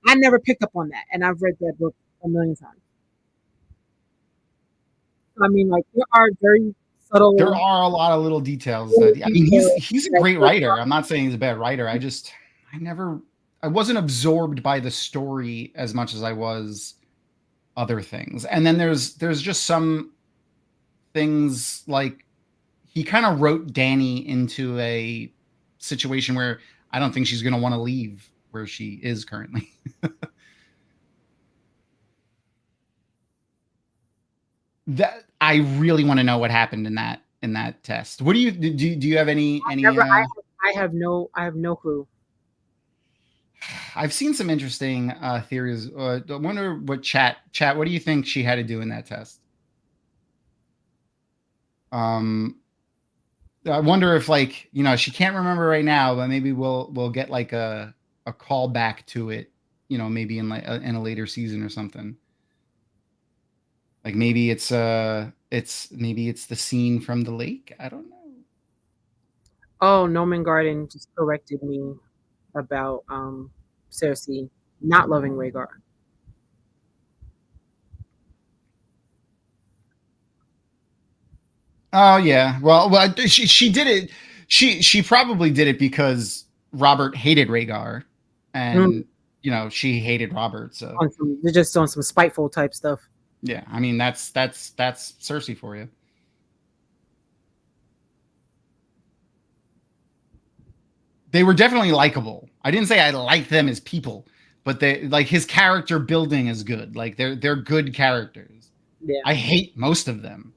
I never picked up on that, and I've read that book a million times. I mean, like there are very subtle. There are a lot of little details. I mean, he's a great writer. I'm not saying he's a bad writer. I wasn't absorbed by the story as much as I was other things. And then there's just some things like he kind of wrote Dany into a situation where I don't think she's going to want to leave where she is currently. That I really want to know what happened in that test. What do you have any? I have no clue. I've seen some interesting theories. I wonder what chat. What do you think she had to do in that test? I wonder if she can't remember right now, but maybe we'll get like a call back to it. Maybe in a later season or something. Like maybe it's the scene from the lake. I don't know. Oh, Norman Garden just corrected me about Cersei not loving Rhaegar. Oh yeah. Well, she did it. She probably did it because Robert hated Rhaegar, and she hated Robert. So they're just on some spiteful type stuff. Yeah, I mean that's Cersei for you. They were definitely likable. I didn't say I like them as people, but his character building is good. Like they're good characters. Yeah. I hate most of them.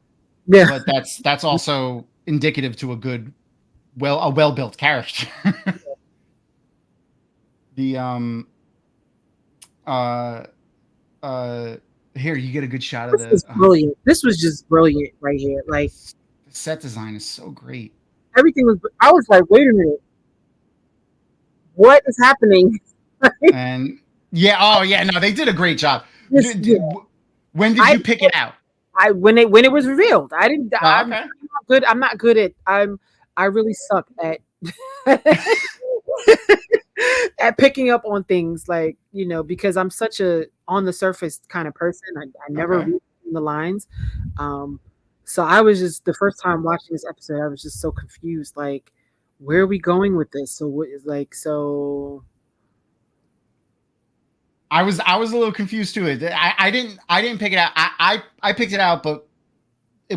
Yeah. But that's also indicative to a well-built character. Here, you get a good shot of this. Brilliant. This was just brilliant right here. Like the set design is so great. Everything was. I was like, wait a minute, what is happening? And no, they did a great job. When did you pick it out? When it was revealed. I didn't. Okay. I'm not good. I'm not good at. I really suck at. at picking up on things, like, because I'm such a on the surface kind of person. I never Okay. read the lines. So I was just, the first time watching this episode, I was just so confused. Like, where are we going with this? So what is, like, so I was a little confused too. I didn't pick it out. I picked it out, but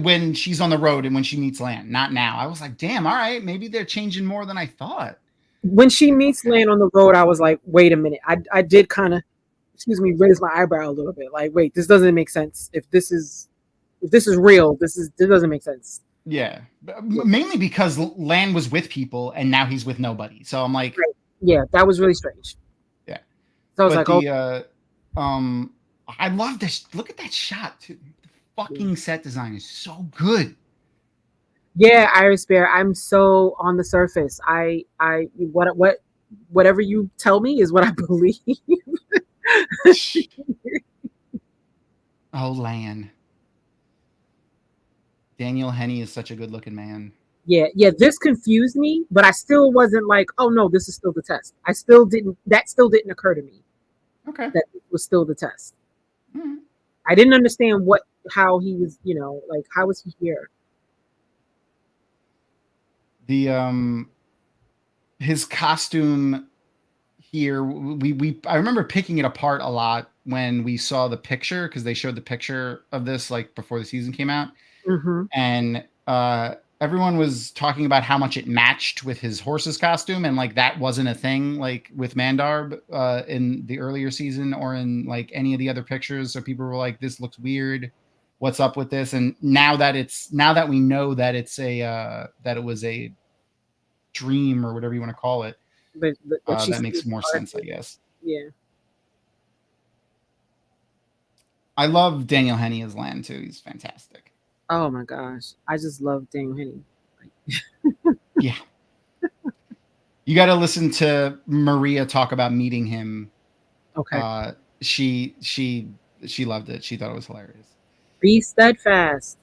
when she's on the road and when she meets Lan, not now. I was like, damn, all right, maybe they're changing more than I thought. when she meets Lan on the road, I was like, wait a minute. I did kind of, excuse me, raise my eyebrow a little bit. Like, wait, this doesn't make sense. If this is real, this doesn't make sense. Yeah, mainly because Lan was with people and now he's with nobody. So I'm like, Right. Yeah, that was really strange. yeah. So I was But like, I love this. Look at that shot too. The fucking set design is so good. yeah, Iris Bear. I'm so on the surface. Whatever you tell me is what I believe. Oh, Lan. Daniel Henney is such a good looking man. Yeah. This confused me, but I still wasn't like, oh no, this is still the test. That still didn't occur to me. Okay. That it was still the test. Mm-hmm. I didn't understand how he was, like, how was he here? His costume here, I remember picking it apart a lot when we saw the picture, because they showed the picture of this like before the season came out. Mm-hmm. And everyone was talking about how much it matched with his horse's costume, and like that wasn't a thing like with Mandarb in the earlier season or in like any of the other pictures. So people were like, this looks weird, what's up with this? And now that we know that it's that it was a dream or whatever you want to call it, But that makes more sense, I guess. Yeah. I love Daniel Henney as Lan too. He's fantastic. Oh my gosh, I just love Daniel Henney. Yeah. You got to listen to Maria talk about meeting him. Okay. She loved it. She thought it was hilarious. Be steadfast.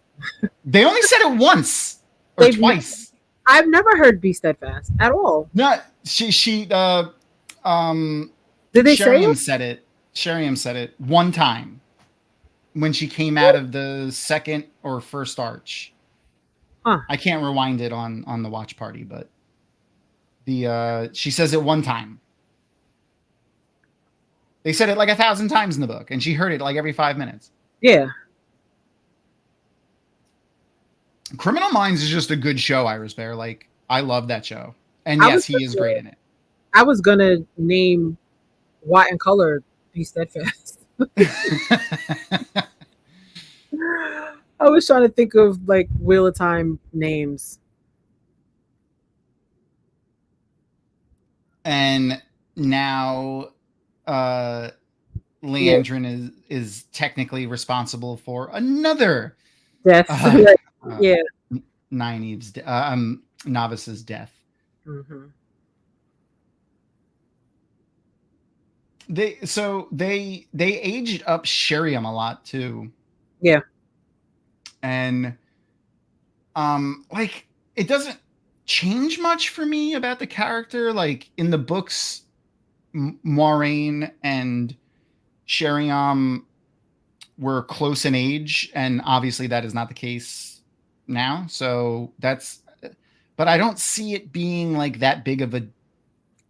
They only said it once or twice. I've never heard "be steadfast" at all. No, she Did they say it? Sheriam said it one time when she came out of the second or first arch. Huh. I can't rewind it on the watch party, but she says it one time. They said it like 1,000 times in the book, and she heard it like every 5 minutes. Yeah. Criminal Minds is just a good show, Iris Bear. Like, I love that show. And yes, he is great in it. I was gonna name White and Color "Be Steadfast." I was trying to think of like Wheel of Time names. And now Leandrin is technically responsible for another death. Yeah. Novice's death. Mm-hmm. They aged up Sheriam a lot too. Yeah. And like it doesn't change much for me about the character. Like in the books, Moiraine and Sheriam were close in age, and obviously that is not the case now. So but I don't see it being like that big of a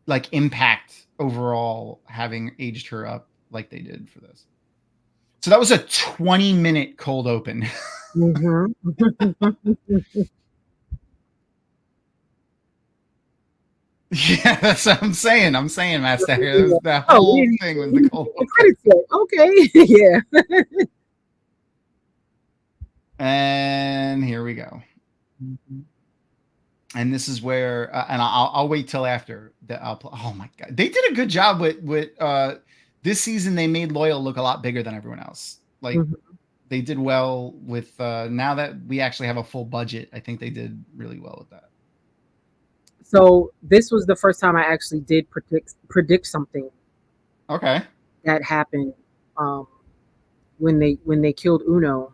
like impact overall, having aged her up like they did for this. So that was a 20-minute cold open. Mm-hmm. Yeah, that's what I'm saying. Master. That whole thing was the cold open. Okay. Yeah. And here we go. Mm-hmm. And this is where, and I'll wait till after that. Oh my god, they did a good job with this season. They made Loyal look a lot bigger than everyone else. Like they did well with now that we actually have a full budget. I think they did really well with that. So this was the first time I actually did predict something. Okay. That happened when they killed Uno.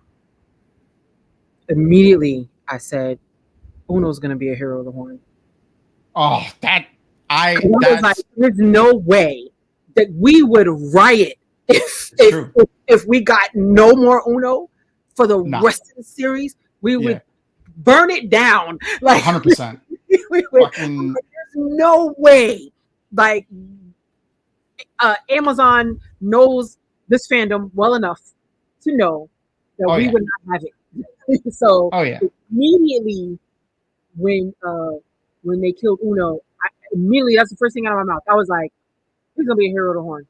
Immediately, I said, Uno's going to be a hero of the Horn. Oh, that 'Cause I was like, there's no way that we would riot if we got no more Uno for the rest of the series. We would burn it down. Like 100%. There's no way. Like Amazon knows this fandom well enough to know that we would not have it. So immediately when they killed Uno, immediately that's the first thing out of my mouth. I was like, "He's gonna be a hero of the horn."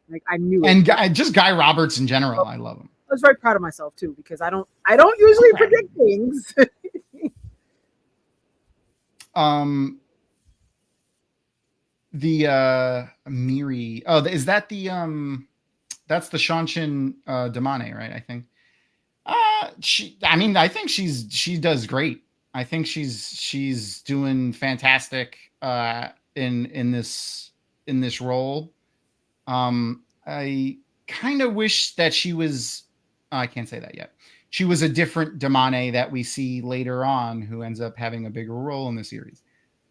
Like I knew it. And just Guy Roberts in general, I love him. I was very proud of myself too because I don't usually predict things. The Miri. Oh, is that the that's the Shanshin Damane, right? I think. I think she does great. I think she's doing fantastic in this role. I kind of wish that she was. I can't say that yet. She was a different Damane that we see later on, who ends up having a bigger role in the series.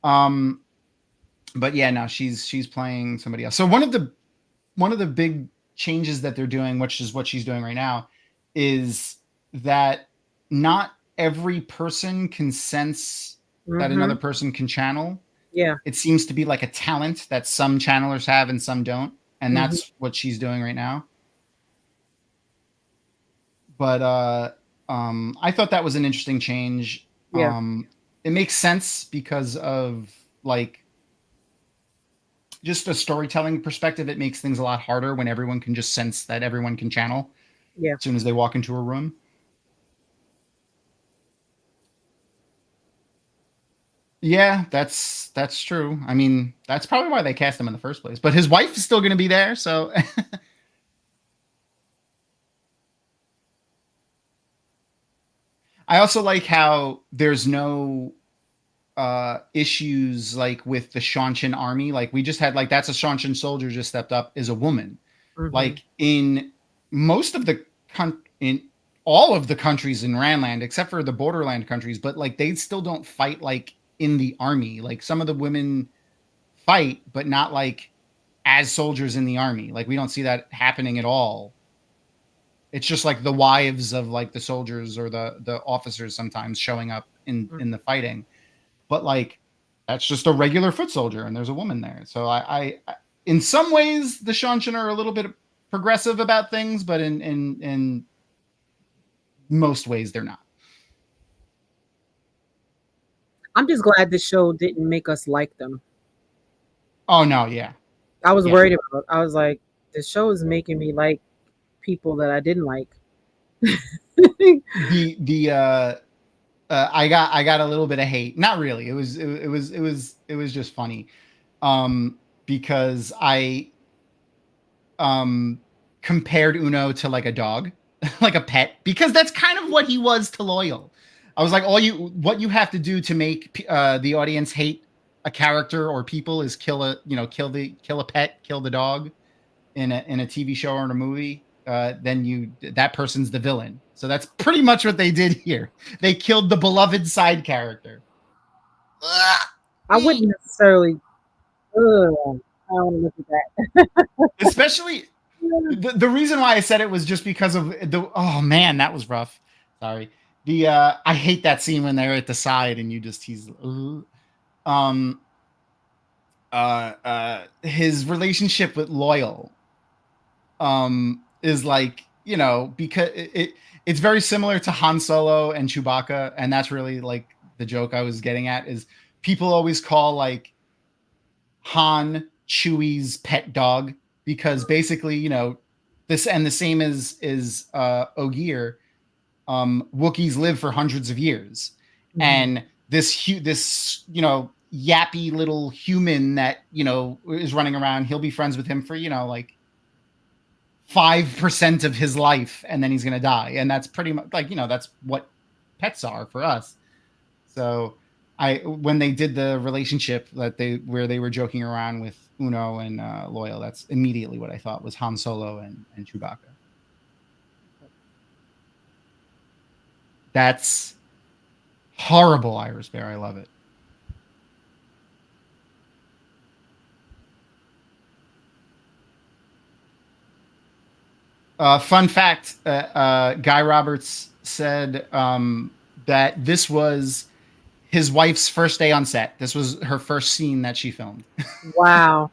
But yeah, no, she's playing somebody else. So one of the big changes that they're doing, which is what she's doing right now, is that not every person can sense that another person can channel. Yeah. It seems to be like a talent that some channelers have and some don't. And that's what she's doing right now. But I thought that was an interesting change. Yeah. It makes sense because of like just a storytelling perspective. It makes things a lot harder when everyone can just sense that everyone can channel. Yeah. As soon as they walk into a room. Yeah, that's true. I mean, that's probably why they cast him in the first place. But his wife is still going to be there, so. I also like how there's no issues like with the Shanshin army. Like we just had like that's a Shanshin soldier just stepped up is a woman. Like in most of the in all of the countries in Ranland, except for the borderland countries, but like they still don't fight like in the army. Like some of the women fight, but not like as soldiers in the army. Like we don't see that happening at all. It's just like the wives of like the soldiers or the officers sometimes showing up in the fighting. But like that's just a regular foot soldier and there's a woman there. So I in some ways the Shanshin are a little bit progressive about things, but in most ways they're not. I'm just glad this show didn't make us like them. Oh no, yeah. I was worried about. I was like, this show is making me like people that I didn't like. I got a little bit of hate. Not really. It was just funny. Because I compared Uno to like a dog, like a pet, because that's kind of what he was to Loyal. I was like, what you have to do to make the audience hate a character or people is kill a pet, kill the dog in a TV show or in a movie. Then that person's the villain. So that's pretty much what they did here. They killed the beloved side character. I wouldn't necessarily. I don't want to look at that. Especially the reason why I said it was just because of the. Oh man, that was rough. Sorry. I hate that scene when they're at the side and his relationship with Loyal is like, because it's very similar to Han Solo and Chewbacca, and that's really like the joke I was getting at is people always call like Han Chewie's pet dog because basically, this and the same as Ogier, Wookiees live for hundreds of years, and this yappy little human that is running around, he'll be friends with him for like 5% of his life, and then he's gonna die, and that's pretty much like that's what pets are for us. So when they did the relationship where they were joking around with Uno and Loyal, that's immediately what I thought was Han Solo and Chewbacca. That's horrible, Iris Bear. I love it. Fun fact: Guy Roberts said that this was his wife's first day on set. This was her first scene that she filmed. Wow.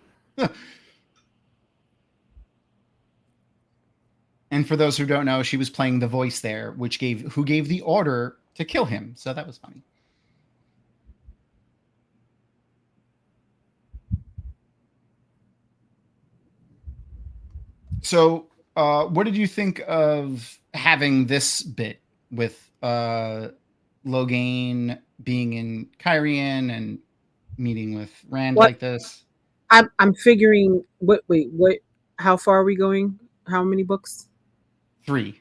And for those who don't know, she was playing the voice there, who gave the order to kill him. So that was funny. So, what did you think of having this bit with Logain being in Kyrian and meeting with Rand like this? I'm figuring. Wait, what? How far are we going? How many books? 3.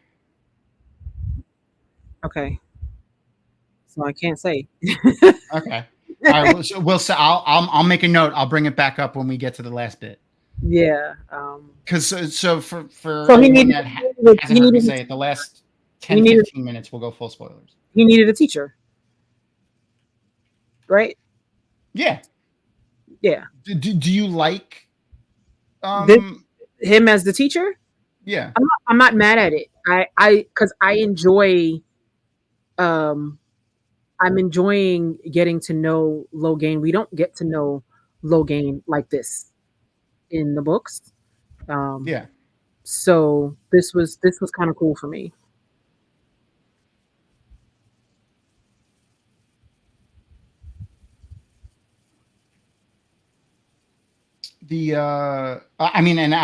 Okay. So I can't say. Okay. All right. So we'll say I'll make a note. I'll bring it back up when we get to the last bit. Yeah. Because so for So he anyone needed. that He hasn't heard me needed. say it, the last 10-15 minutes we'll go full spoilers. He needed a teacher. Right. Yeah. Yeah. Do you like him as the teacher? Yeah. I'm not mad at it. Because I enjoy. I'm enjoying getting to know Logain. We don't get to know Logain like this in the books. Yeah. So this was kind of cool for me. I mean, and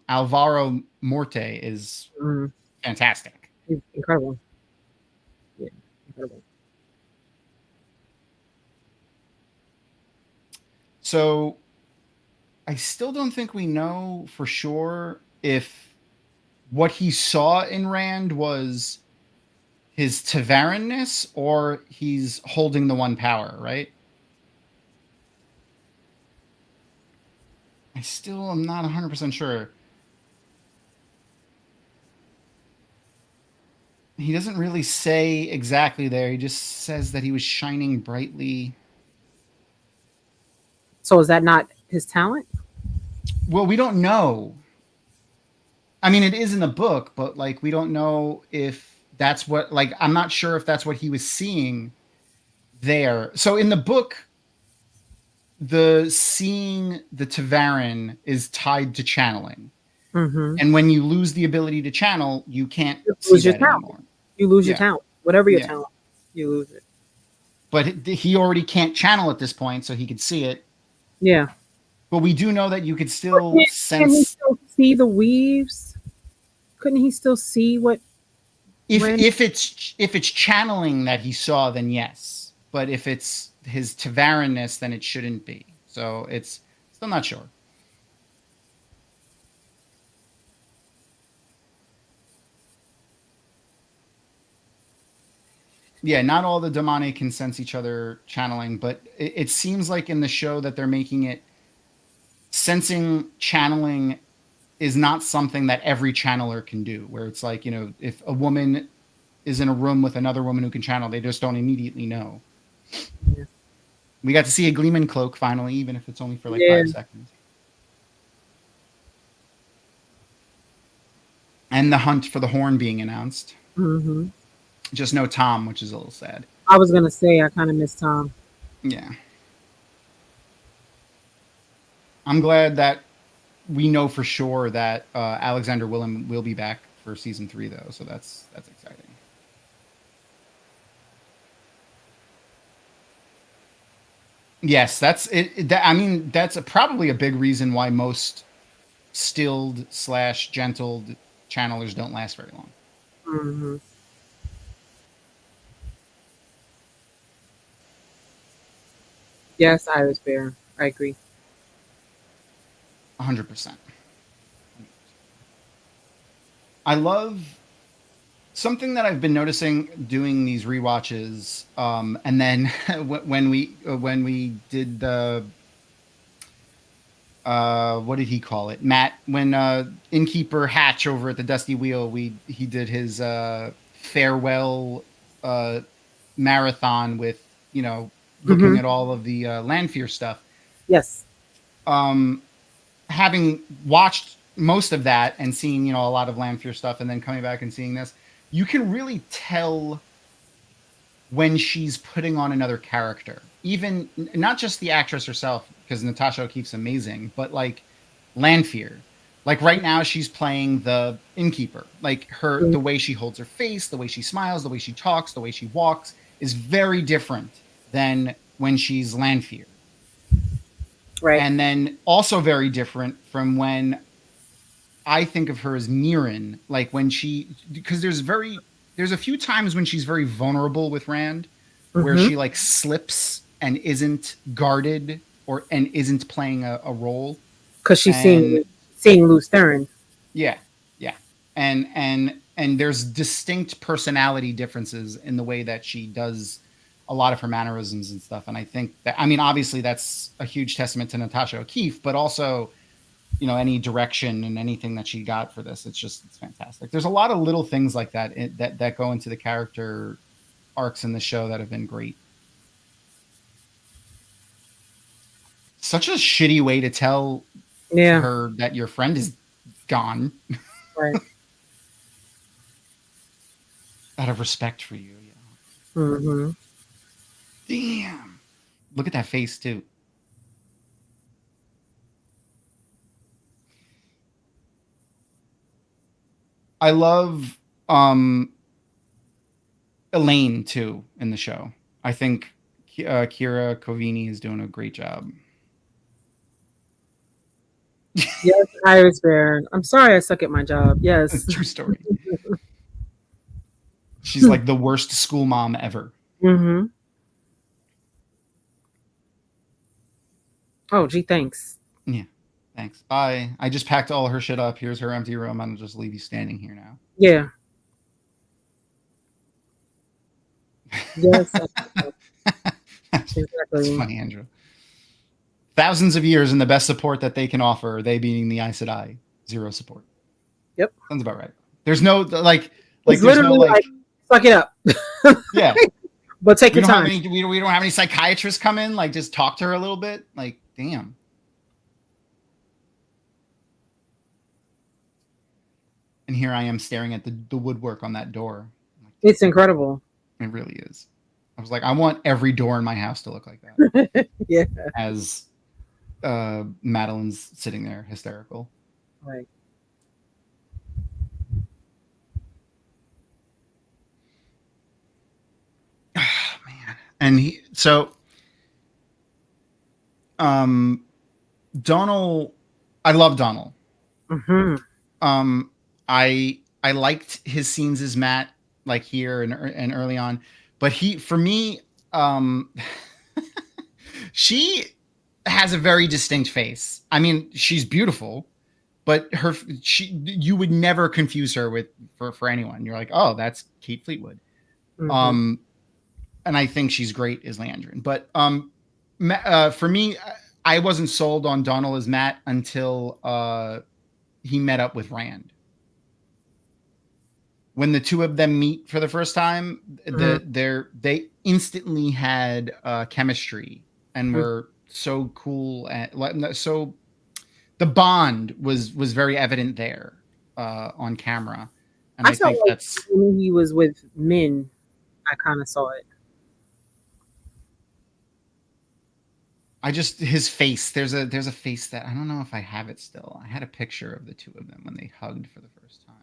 Alvaro Morte is fantastic. He's incredible. Yeah, incredible. So I still don't think we know for sure if what he saw in Rand was his Tavaranness or he's holding the one power, right? I still am not 100% sure. He doesn't really say exactly there. He just says that he was shining brightly. So is that not his talent? Well, we don't know. I mean, it is in the book, but like we don't know if that's what, like, I'm not sure if that's what he was seeing there. So in the book, the seeing the Tavaran is tied to channeling. Mm-hmm. And when you lose the ability to channel, you can't see that anymore. You lose your talent. Whatever your Yeah. talent, you lose it. But he already can't channel at this point, so he could see it. Yeah. But we do know that you could still sense. Can he still see the weaves? Couldn't he still see what? If it's channeling that he saw, then yes. But if it's his Tavaranness, then it shouldn't be. So it's still not sure. Yeah, not all the Damane can sense each other channeling, but it seems like in the show that they're making it sensing channeling is not something that every channeler can do, where it's like, you know, if a woman is in a room with another woman who can channel, they just don't immediately know. Yeah. We got to see a Gleeman cloak finally, even if it's only for like 5 seconds. And the hunt for the horn being announced. Mm-hmm. Just no Tom, which is a little sad. I was gonna say I kind of miss Tom. Yeah. I'm glad that we know for sure that Alexander Willem will be back for season 3, though. So that's exciting. Yes, that's it. I mean, that's probably a big reason why most stilled / gentled channelers don't last very long. Mm-hmm. Yes, Iris Bear. I agree. 100%. I love something that I've been noticing doing these rewatches, and then when we did the what did he call it, Matt? When Innkeeper Hatch over at the Dusty Wheel, he did his farewell marathon with, you know, looking at all of the Lanfear stuff. Yes. Having watched most of that and seeing, you know, a lot of Lanfear stuff and then coming back and seeing this, you can really tell when she's putting on another character. Even not just the actress herself, because Natasha O'Keefe's amazing, but like Lanfear. Like right now she's playing the innkeeper. Like the way she holds her face, the way she smiles, the way she talks, the way she walks is very different than when she's Lanfear. Right. And then also very different from when I think of her as Mirren, like when because there's a few times when she's very vulnerable with Rand, where she like slips and isn't guarded and isn't playing a role. Because she's seeing Lews Therin. Yeah, yeah, and there's distinct personality differences in the way that she does a lot of her mannerisms and stuff. And I think that, I mean, obviously that's a huge testament to Natasha O'Keefe, but also, you know, any direction and anything that she got for this, it's fantastic. There's a lot of little things like that that go into the character arcs in the show that have been great. Such a shitty way to tell her that your friend is gone. Right. Out of respect for you. Mm-hmm. Damn. Look at that face too. I love Elaine too in the show. I think Kira Covini is doing a great job. Yes, Iris Bear. I'm sorry I suck at my job. Yes. True story. She's like the worst school mom ever. Mm-hmm. Oh, gee, thanks. Yeah, thanks. Bye. I just packed all her shit up. Here's her empty room. I'll just leave you standing here now. Yeah. Yes. Exactly. That's funny, Andrew. Thousands of years and the best support that they can offer, they being the Aes Sedai, zero support. Yep. Sounds about right. There's no like it's literally no, like suck it up. Yeah. But take your time. We don't have any psychiatrists come in, like just talk to her a little bit. Like, damn. And here I am staring at the woodwork on that door. It's incredible. It really is. I was like, I want every door in my house to look like that. Yeah. As Madeline's sitting there hysterical. Right. Oh, man. And Donal, I love Donal. Mm-hmm. I liked his scenes as Matt, like here and early on, but for me, she has a very distinct face. I mean, she's beautiful, but you would never confuse her for anyone. You're like, oh, that's Kate Fleetwood. Mm-hmm. And I think she's great as Landrin. But for me, I wasn't sold on Donal as Matt until he met up with Rand. When the two of them meet for the first time, they instantly had chemistry and were so cool. So the bond was very evident there on camera. And I think that's when he was with Min, I kind of saw it. His face. There's a face that I don't know if I have it still. I had a picture of the two of them when they hugged for the first time.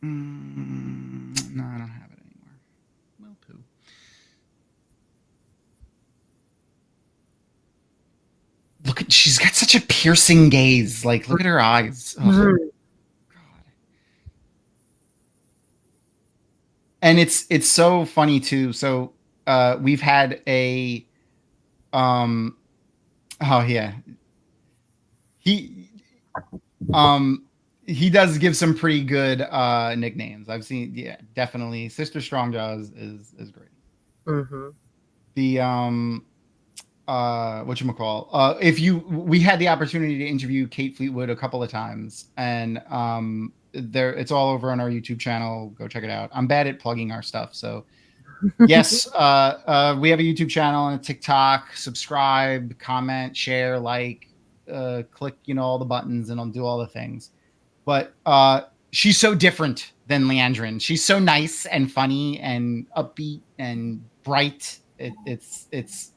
No, I don't have it anymore. Well, poo. She's got such a piercing gaze. Like, look at her eyes. Oh, God. And it's so funny too. So we've had a oh yeah. He does give some pretty good nicknames. I've seen, yeah, definitely. Sister Strongjaw is great. Mm-hmm. The whatchamacall, we had the opportunity to interview Kate Fleetwood a couple of times, and it's all over on our YouTube channel. Go check it out. I'm bad at plugging our stuff, so Yes, we have a YouTube channel and a TikTok. Subscribe, comment, share, like, click, all the buttons, and I'll do all the things. But she's so different than Leandrin. She's so nice and funny and upbeat and bright. It's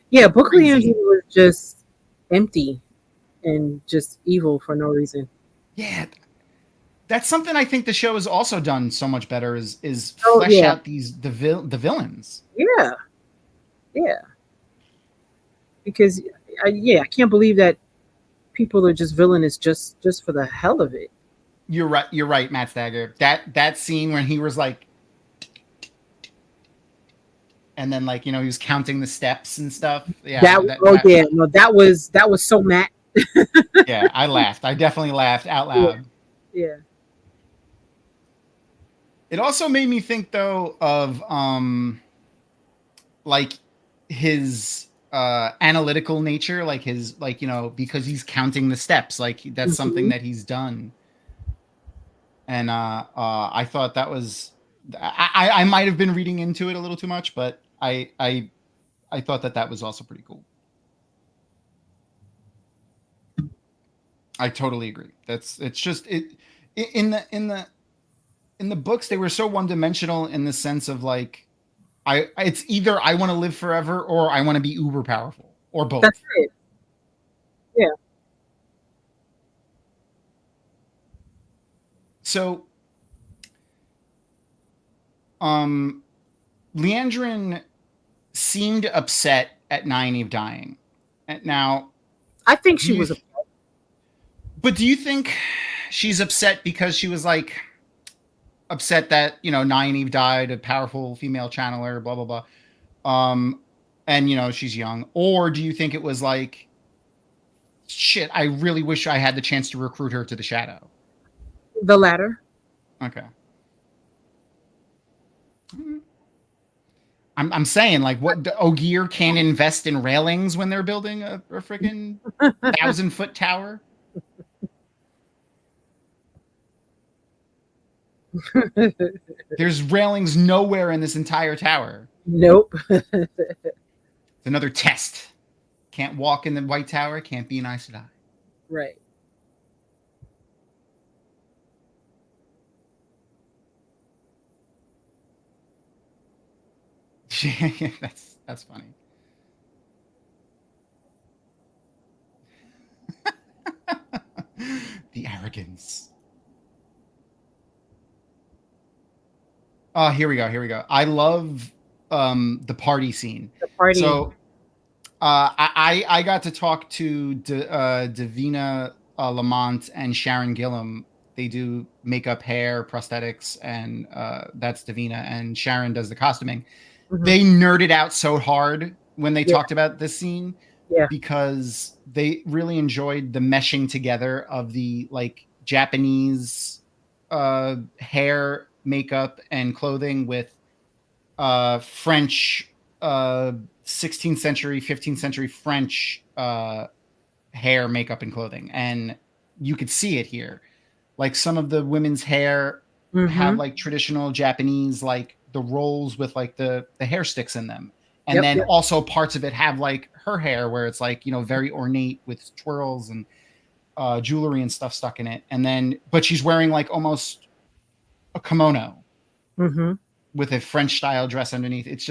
Yeah, Book crazy. Leandrin was just empty and just evil for no reason. Yeah, that's something I think the show has also done so much better is Oh, flesh yeah. out the villains. Yeah. Yeah. Because I can't believe that people are just villainous just for the hell of it. You're right, Matt Stagger. That scene when he was like, and then like he was counting the steps and stuff. Yeah, that was so Matt. Yeah, I laughed. I definitely laughed out loud. Yeah. It also made me think though of like his analytical nature, like his because he's counting the steps, like that's something that he's done. And I thought that was I might have been reading into it a little too much, but I thought that was also pretty cool. I totally agree. It's just in the books they were so one-dimensional in the sense of like it's either I want to live forever or I want to be uber powerful or both. That's it. Yeah. So Leandrin seemed upset at Nynaeve dying. Now I think she was upset. But do you think she's upset because she was like upset that Nynaeve died, a powerful female channeler, blah blah blah, and she's young, or do you think it was like, shit, I really wish I had the chance to recruit her to the Shadow? The latter. Okay. I'm saying, like, what Ogier can't invest in railings when they're building a freaking 1,000-foot tower? There's railings nowhere in this entire tower. Nope. It's another test. Can't walk in the White Tower, can't be an Aes Sedai. Right. That's funny. The arrogance. Oh, here we go. I love the party scene. The party. So I got to talk to Davina Lamont and Sharon Gillum. They do makeup, hair, prosthetics, and that's Davina, and Sharon does the costuming. Mm-hmm. They nerded out so hard when they talked about this scene, because they really enjoyed the meshing together of the like Japanese hair, makeup, and clothing with French 16th century, 15th century French hair, makeup, and clothing. And you could see it here. Like some of the women's hair have like traditional Japanese, like the rolls with like the hair sticks in them. And then also parts of it have like her hair where it's like, very ornate with twirls and jewelry and stuff stuck in it. And then, but she's wearing like almost a kimono with a French style dress underneath. It's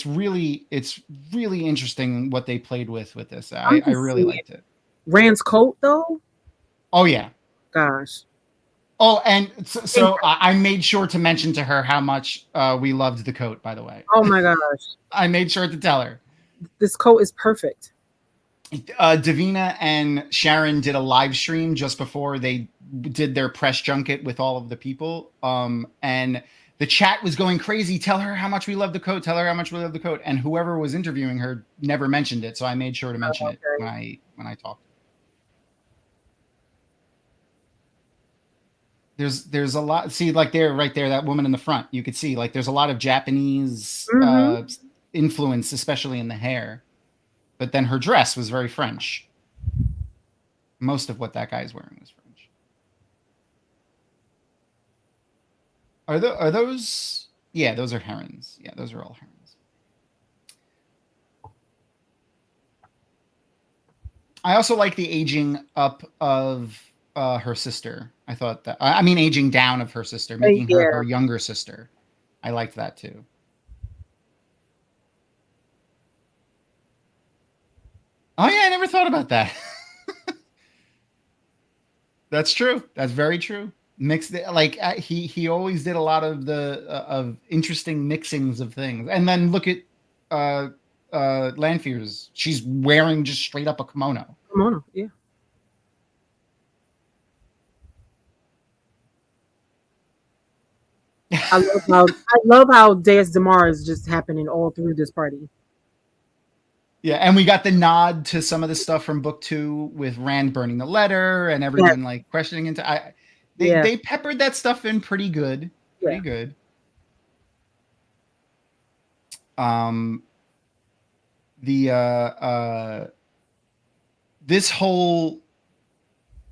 really interesting what they played with this. I really liked it. Rand's coat though? Oh yeah. Gosh. Oh, and so I made sure to mention to her how much we loved the coat, by the way. Oh my gosh. I made sure to tell her. This coat is perfect. Davina and Sharon did a live stream just before they did their press junket with all of the people. And the chat was going crazy. Tell her how much we love the coat. Tell her how much we love the coat. And whoever was interviewing her never mentioned it. So I made sure to mention it when I talked. There's a lot. See, like right there, that woman in the front, you could see like there's a lot of Japanese influence, especially in the hair. But then her dress was very French. Most of what that guy's wearing was French. Are those Yeah, those are herons. Yeah, those are all herons. I also like the aging up of her sister. I thought that. I mean, aging down of her sister, making her Yeah. her younger sister. I liked that too. Oh yeah, I never thought about that. That's true. That's very true. Mixed like he always did a lot of the of interesting mixings of things. And then look at uh Lanfear's. She's wearing just straight up a kimono. Kimono, yeah. I love how Deus Damar is just happening all through this party. Yeah, and we got the nod to some of the stuff from book 2 with Rand burning the letter and everyone like questioning into they peppered that stuff in pretty good. Pretty good. This whole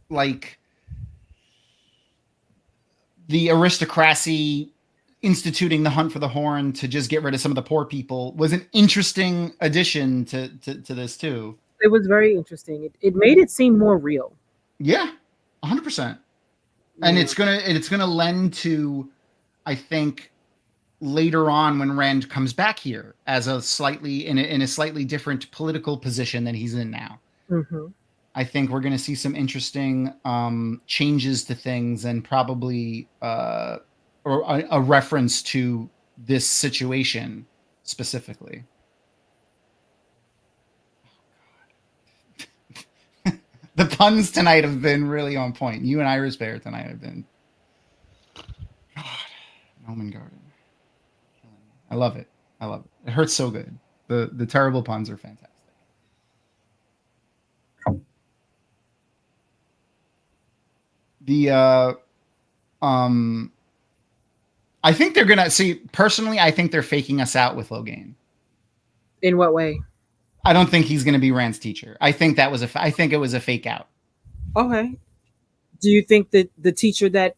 like the aristocracy instituting the hunt for the horn to just get rid of some of the poor people was an interesting addition to this too. It was very interesting. It made it seem more real. Yeah, 100%. And it's gonna lend to, I think, later on when Rand comes back here as a slightly in a slightly different political position than he's in now. Mm-hmm. I think we're going to see some interesting changes to things, and probably or a reference to this situation specifically. The puns tonight have been really on point. You and Iris Bear tonight have been. God, Roman Garden. I love it. I love it. It hurts so good. The terrible puns are fantastic. I think they're gonna see. Personally, I think they're faking us out with Logain. In what way? I don't think he's going to be Rand's teacher. I think that was I think it was a fake out. Okay. Do you think that the teacher that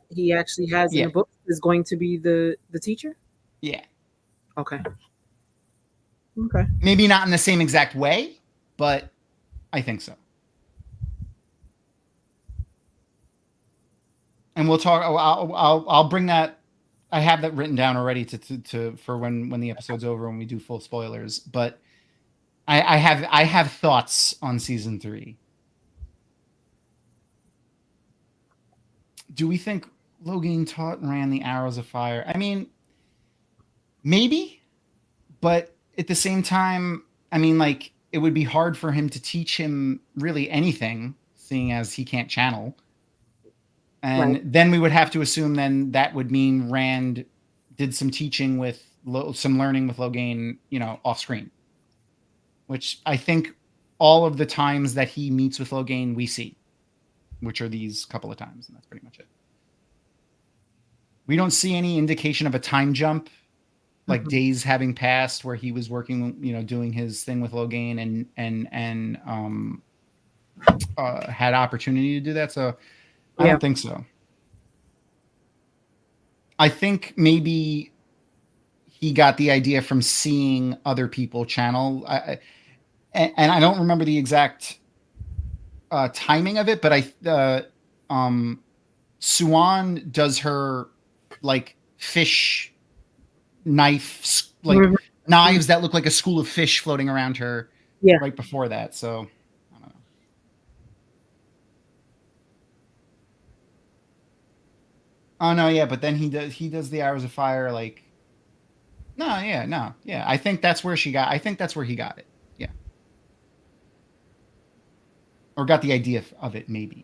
he actually has in the book is going to be the teacher? Yeah. Okay. Okay. Maybe not in the same exact way, but I think so. And we'll talk. I'll bring that. I have that written down already to for when the episode's over and we do full spoilers. But I have thoughts on season 3. Do we think Logain taught Rand the arrows of fire? I mean, maybe, but at the same time, I mean, like, it would be hard for him to teach him really anything, seeing as he can't channel. And then we would have to assume then that would mean Rand did some teaching with some learning with Logain, off screen. Which I think all of the times that he meets with Logain we see, which are these couple of times, and that's pretty much it. We don't see any indication of a time jump, like days having passed where he was working, doing his thing with Logain and had opportunity to do that. So I don't think so. I think maybe he got the idea from seeing other people channel. And I don't remember the exact timing of it, but Suan does her like fish knife, like knives that look like a school of fish floating around her right before that. So I don't know. Oh no, yeah, but then he does the arrows of fire like no. I think that's where he got it. Yeah. Or got the idea of it, maybe.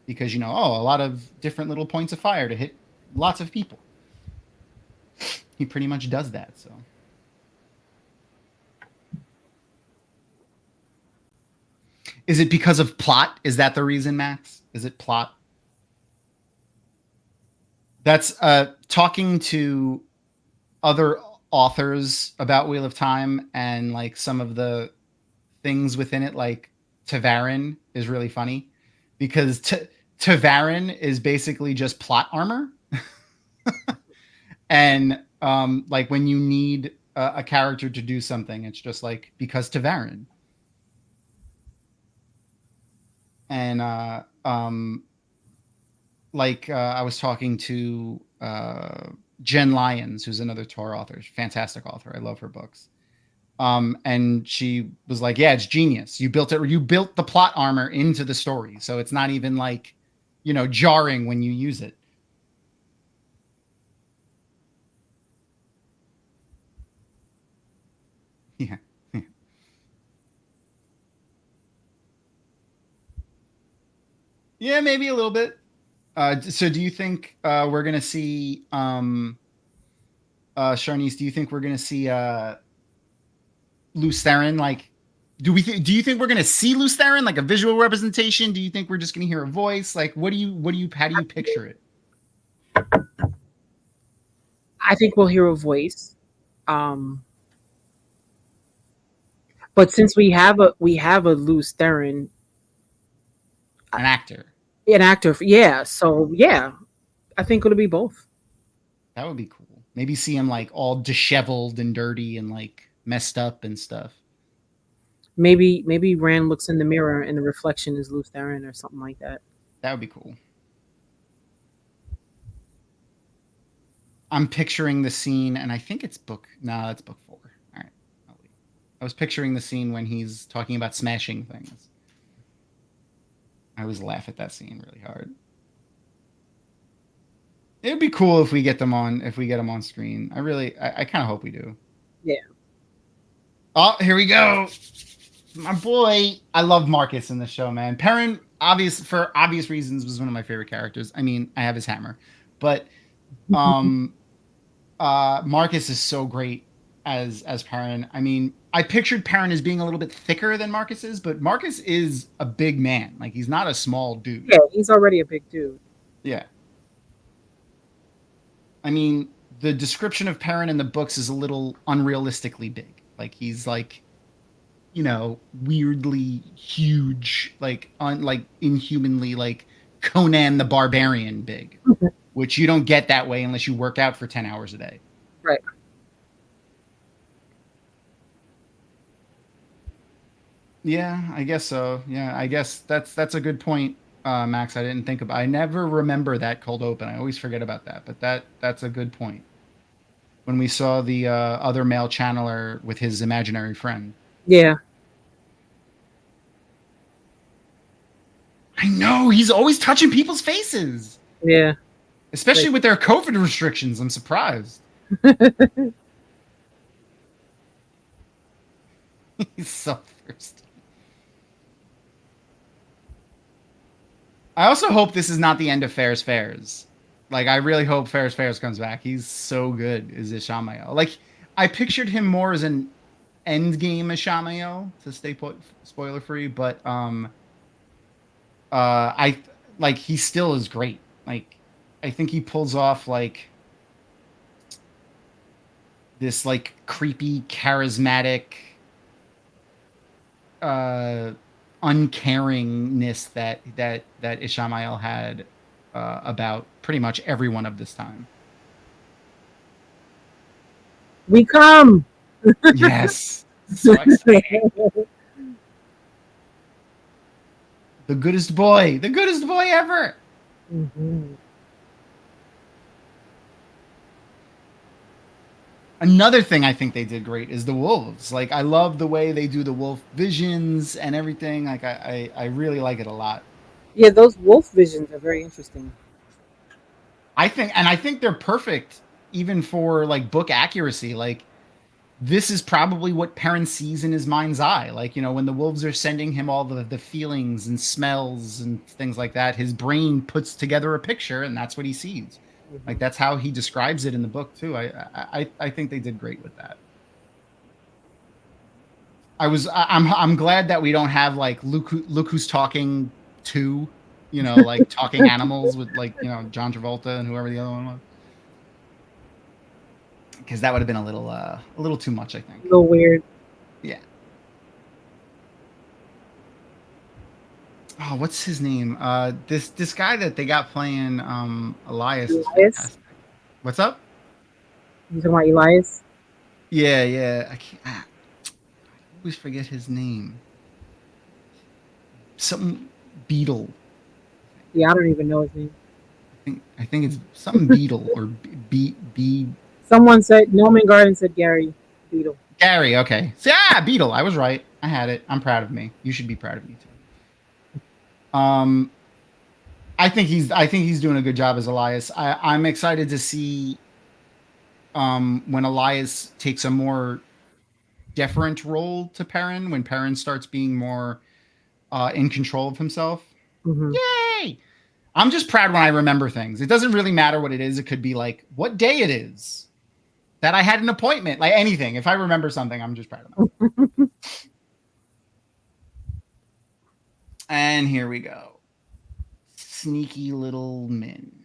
Because, a lot of different little points of fire to hit lots of people. He pretty much does that, so. Is it because of plot? Is that the reason, Max? Is it plot? That's talking to other authors about Wheel of Time and like some of the things within it, like Tavarin is really funny because Tavarin is basically just plot armor. And like when you need a character to do something, it's just like because Tavarin. And I was talking to Jen Lyons, who's another Tor author, fantastic author. I love her books. And she was like, "Yeah, it's genius. You built it. You built the plot armor into the story, so it's not even like, jarring when you use it." Yeah. Yeah, maybe a little bit. So do you think we're gonna see Sharnise, do you think we're gonna see Lews Therin? Like, do you think we're gonna see Lews Therin, like a visual representation? Do you think we're just gonna hear a voice? Like, how do you picture it? I think we'll hear a voice. But since we have a Lews Therin, An actor. an actor, yeah. So yeah, I think it'll be both. That would be cool. Maybe see him like all disheveled and dirty and like messed up and stuff. Maybe Rand looks in the mirror and the reflection is Lews Therin or something like that. That would be cool. I'm picturing the scene, and I think it's that's book 4. All right. I was picturing the scene when he's talking about smashing things. I always laugh at that scene really hard. It'd be cool if we get them on screen. I kind of hope we do. Yeah. Oh, here we go. My boy. I love Marcus in the show, man. Perrin, for obvious reasons, was one of my favorite characters. I mean, I have his hammer, but Marcus is so great as Perrin. I mean, I pictured Perrin as being a little bit thicker than Marcus is, but Marcus is a big man. Like, he's not a small dude. Yeah, he's already a big dude. Yeah. I mean, the description of Perrin in the books is a little unrealistically big. Like, he's like, weirdly huge, like inhumanly, like Conan the Barbarian big, which you don't get that way unless you work out for 10 hours a day. Right. Yeah, I guess so. Yeah, I guess that's a good point, Max. I never remember that cold open. I always forget about that, but that's a good point. When we saw the other male channeler with his imaginary friend. Yeah. I know, he's always touching people's faces. Yeah. Especially with their COVID restrictions. I'm surprised. He's so thirsty. I also hope this is not the end of Ferris Fairs. Like, I really hope Ferris Fairs comes back. He's so good as Ishamael. Like, I pictured him more as an endgame Ishamael, to stay spoiler free, but he still is great. Like, I think he pulls off like this like creepy, charismatic, uncaringness that Ishamael had about pretty much everyone of this time. We come. Yes. So exciting. The goodest boy ever. Mm-hmm. Another thing I think they did great is the wolves. Like, I love the way they do the wolf visions and everything. Like, I really like it a lot. Yeah, those wolf visions are very interesting. I think they're perfect even for like book accuracy. Like, this is probably what Perrin sees in his mind's eye. Like, when the wolves are sending him all the feelings and smells and things like that, his brain puts together a picture and that's what he sees. Mm-hmm. Like, that's how he describes it in the book too. I think they did great with that. I'm glad that we don't have like Look Who's Talking 2, like talking animals with like, John Travolta and whoever the other one was. Because that would have been a little too much, I think. A little weird. Yeah. Oh, what's his name? This guy that they got playing Elias. Elias? What's up? You talking about Elias? Yeah, yeah. I always forget his name. Something Beetle. Yeah, I don't even know his name. I think it's something Beetle or B. Someone said Norman Garden said Gary Beetle. Gary. Okay. See, Beetle. I was right. I had it. I'm proud of me. You should be proud of me too. I think he's doing a good job as Elias. I'm excited to see when Elias takes a more deferent role to Perrin, when Perrin starts being more in control of himself. Mm-hmm. Yay! I'm just proud when I remember things. It doesn't really matter what it is. It could be like what day it is, that I had an appointment, like anything. If I remember something, I'm just proud of myself. And here we go. Sneaky little Min.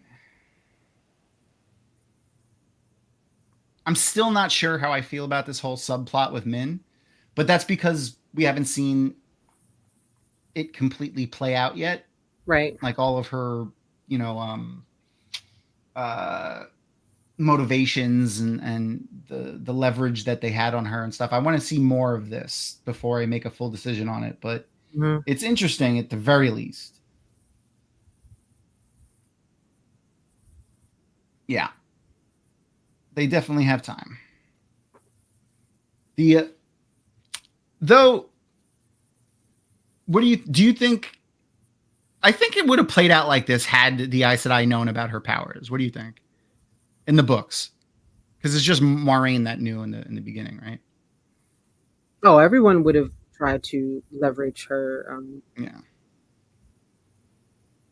I'm still not sure how I feel about this whole subplot with Min, but that's because we haven't seen it completely play out yet. Right. Like all of her, you know, uh, motivations and the leverage that they had on her and stuff. I want to see more of this before I make a full decision on it, but Mm-hmm. it's interesting at the very least. Yeah. They definitely have time. The though what do you think? I think it would have played out like this had the Aes Sedai known about her powers. What do you think? In the books. Because it's just Moiraine that knew in the beginning, right? Oh, everyone would have tried to leverage Yeah.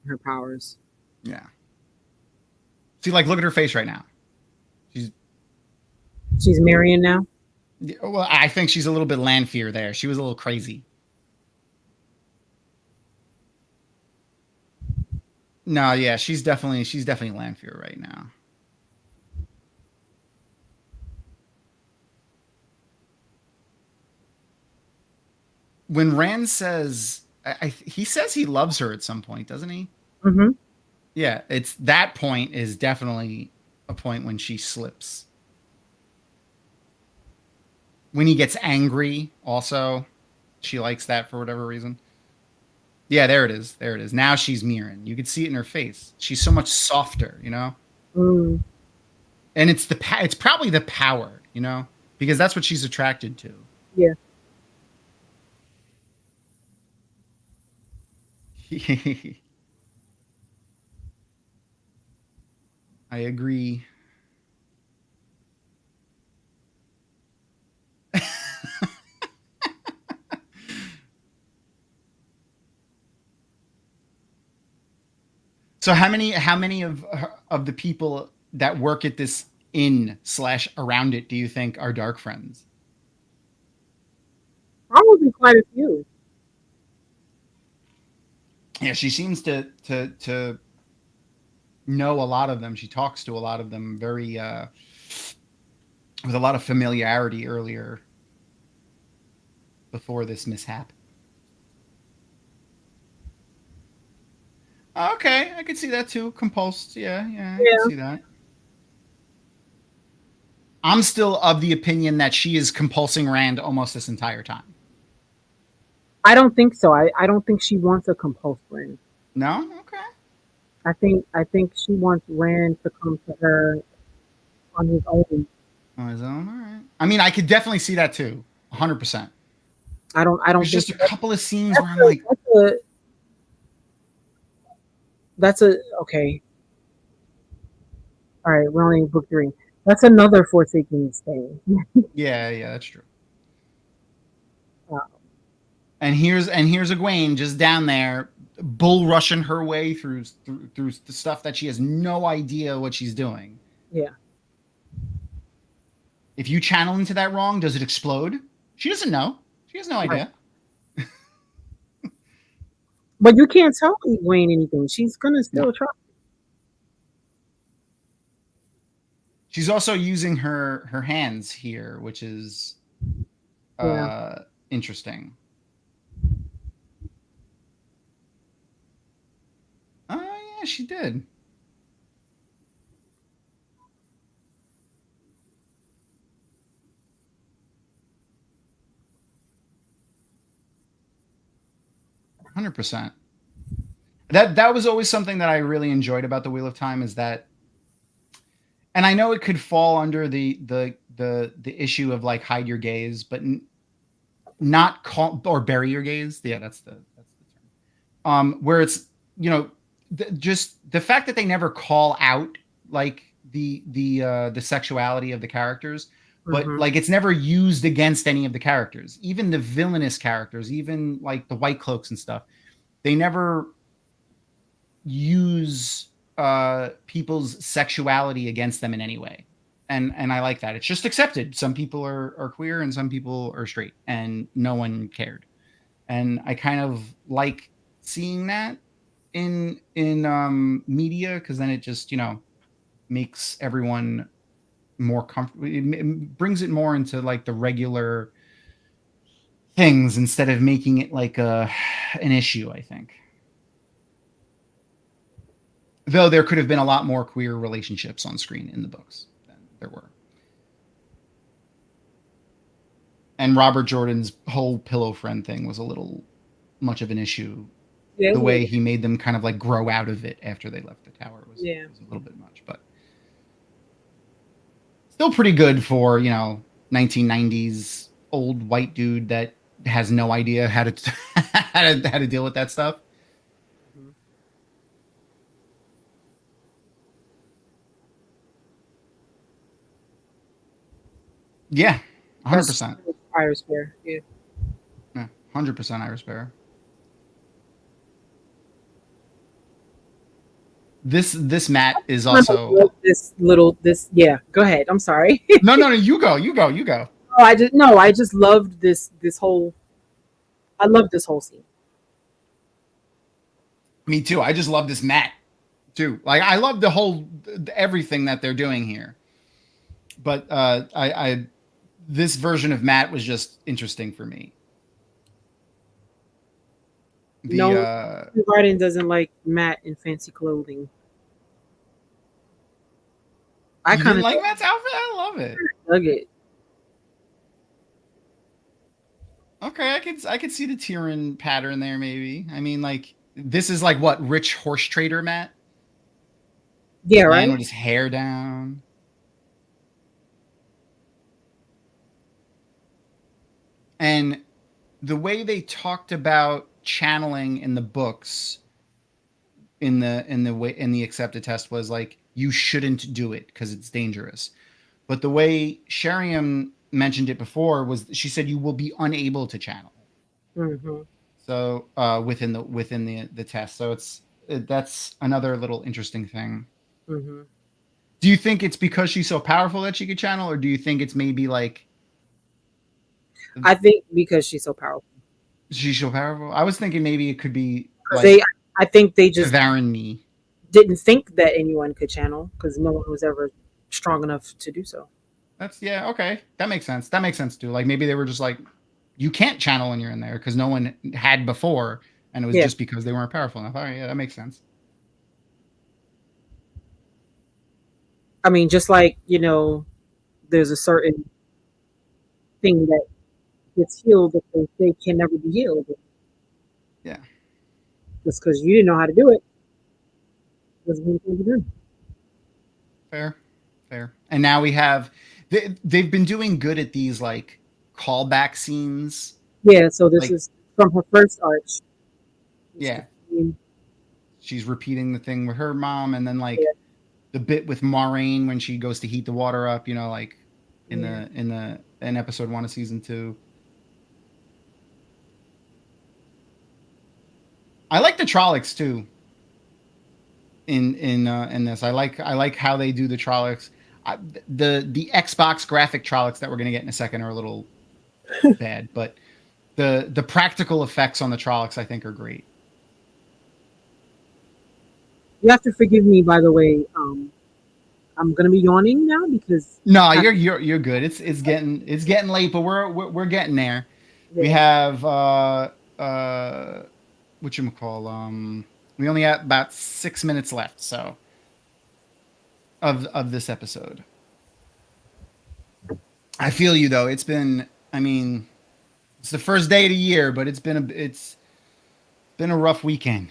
her powers. Yeah. See, like, look at her face right now. She's Marion now. Well, I think she's a little bit Lanfear there. She was a little crazy. No, yeah, she's definitely Lanfear right now. When Rand says, he says he loves her at some point, doesn't he? Mm-hmm. Yeah, it's that point is definitely a point when she slips. When he gets angry, also, she likes that for whatever reason. Yeah, there it is. There it is. Now she's Mirren. You can see it in her face. She's so much softer, you know? Mm. And it's it's probably the power, you know? Because that's what she's attracted to. Yeah. I agree. So how many of the people that work at this inn / around it do you think are dark friends? Probably quite a few. Yeah, she seems to know a lot of them. She talks to a lot of them very with a lot of familiarity earlier before this mishap. Okay, I could see that too. Compulsed, yeah, I Yeah. can see that. I'm still of the opinion that she is compulsing Rand almost this entire time. I don't think so. I don't think she wants a compulsory. No? Okay. I think she wants Rand to come to her on his own. On his own, all right. I mean, I could definitely see that too. 100%. I don't There's think just a couple of scenes where I'm a, like, that's a okay. All right, we're only in book 3. That's another Forsaken thing. yeah, that's true. Wow. And here's Egwene just down there, bull rushing her way through the stuff that she has no idea what she's doing. Yeah. If you channel into that wrong, does it explode? She doesn't know. She has no idea. But you can't tell Egwene anything. She's gonna still try. She's also using her hands here, which is interesting. Oh yeah, she did. 100%. That was always something that I really enjoyed about the Wheel of Time is that, and I know it could fall under the issue of like hide your gaze, but not call or bury your gaze. Yeah, that's the term. Where it's, you know, just the fact that they never call out like the sexuality of the characters, but like it's never used against any of the characters, even the villainous characters, even like the White Cloaks and stuff. They never use people's sexuality against them in any way, and I like that. It's just accepted. Some people are queer and some people are straight, and no one cared. And I kind of like seeing that in media, because then it just, you know, makes everyone more comfortable. It brings it more into like the regular things instead of making it like an issue, I think. Though there could have been a lot more queer relationships on screen in the books than there were. And Robert Jordan's whole pillow friend thing was a little much of an issue. Yeah, the way he made them kind of like grow out of it after they left the tower was a little bit much, but still pretty good for, you know, 1990s old white dude that has no idea how to how to deal with that stuff. Yeah, 100%. Iris Bear, yeah. 100% Iris Bear. This Matt is also yeah. Go ahead. I'm sorry. No, you go. Oh, I just loved this whole. I love this whole scene. Me too. I just love this Matt too. Like I love the whole everything that they're doing here. But I this version of Matt was just interesting for me. Garden doesn't like Matt in fancy clothing. I kind of like Matt's outfit. I love it. I dug it. Okay, I could see the Tyrion pattern there. Maybe. I mean, like this is like what, rich horse trader Matt. Yeah, right. Man with his hair down. And the way they talked about channeling in the books, in the accepted test, was like you shouldn't do it because it's dangerous. But the way Sheriam mentioned it before was she said you will be unable to channel. Mm-hmm. So within the test, so that's another little interesting thing. Mm-hmm. Do you think it's because she's so powerful that she could channel, or do you think it's maybe like? I think because she's so powerful. She's so powerful. I was thinking maybe it could be like I think they just didn't think that anyone could channel because no one was ever strong enough to do so. Okay. That makes sense. That makes sense too. Like maybe they were just like, you can't channel when you're in there because no one had before, and it was just because they weren't powerful enough. All right, yeah, that makes sense. I mean, just like, you know, there's a certain thing that gets healed because they can never be healed. Yeah. Just because you didn't know how to do it doesn't mean you can do it. Fair. And now we have, they've been doing good at these like callback scenes. Yeah, so this is from her first arch. Yeah. She's repeating the thing with her mom, and then like the bit with Moraine when she goes to heat the water up, you know, like in episode 1 of season 2. I like the Trollocs too. In this, I like how they do the Trollocs. The Xbox graphic Trollocs that we're gonna get in a second are a little bad, but the practical effects on the Trollocs I think are great. You have to forgive me, by the way. I'm gonna be yawning now because you're good. It's getting late, but we're getting there. Yeah. We have whatchamacall, we only have about 6 minutes left, so of this episode. I feel you though. It's been, I mean, it's the first day of the year, but it's Been a rough weekend.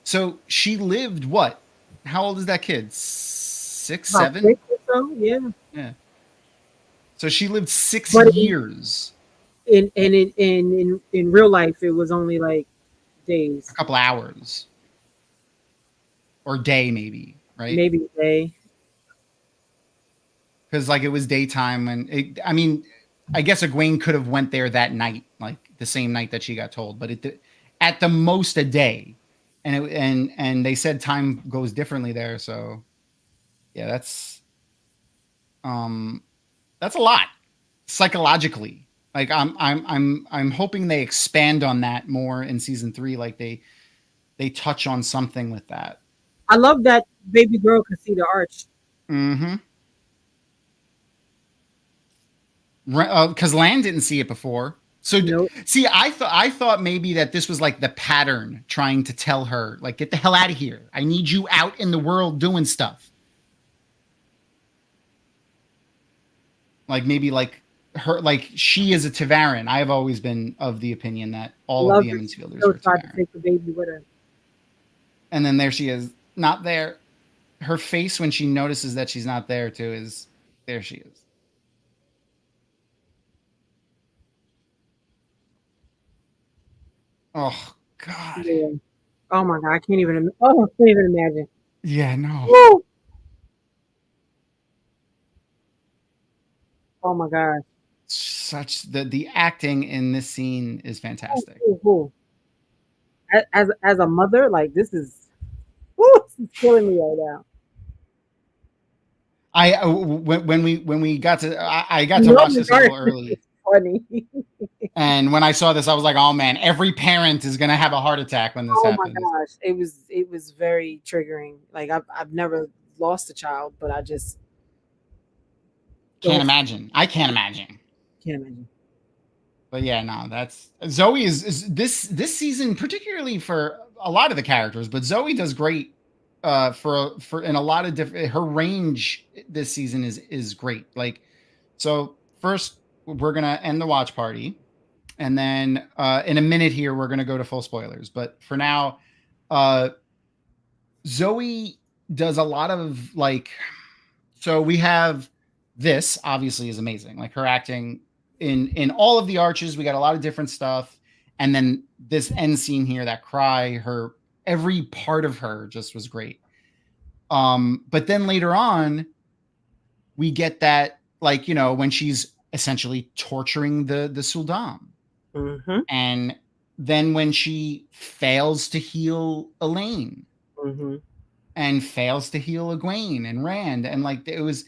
So she lived what? How old is that kid? 6, About 7? 6 or so, yeah. Yeah. So she lived 6 But years. in real life, it was only like A days, couple hours. Or day, maybe, right? maybe a day. Because like it was daytime, and I mean, I guess Egwene could have went there that night, like the same night that she got told, but at the most a day, and they said time goes differently there, so yeah, that's a lot psychologically. Like I'm hoping they expand on that more in season 3, like they touch on something with that. I love that baby girl could see the arch. Mm-hmm. Because Lan didn't see it before. So Nope. see, I thought maybe that this was like the pattern trying to tell her, like, get the hell out of here. I need you out in the world doing stuff. Like maybe like her, like she is a Tavaran. I've always been of the opinion that all of Love the that Emmons she Fielders still are tried to Tavaran. take the baby with her. And then there she is, not there. Her face when she notices that she's not there too is there she is. Oh God. Yeah. Oh my god, I can't even. Oh, I can't even imagine. Yeah, no. Woo! Oh my gosh. Such the acting in this scene is fantastic. Ooh, ooh. As a mother, like this is, woo, this is killing me right now. When we got to I got to No, watch this a little early, it's funny. and when I saw this, I was like, oh man, every parent is gonna have a heart attack when this Oh my happens. gosh, it was very triggering. Like I've never lost a child, but I just Can't imagine. I can't imagine. can't imagine. But yeah, no, that's Zoe is this season, particularly for a lot of the characters, but Zoe does great for in a lot of different. Her range this season is great. Like, so first we're gonna end the watch party, and then in a minute here we're gonna go to full spoilers. But for now, Zoe does a lot of like. So we have this obviously is amazing. Like her acting in all of the arches, we got a lot of different stuff, and then this end scene here, that cry, her every part of her just was great. But then later on, we get that, like, you know, when she's essentially torturing the Suldam, Mm-hmm. and then when she fails to heal Elaine, Mm-hmm. and fails to heal Egwene and Rand, and like it was,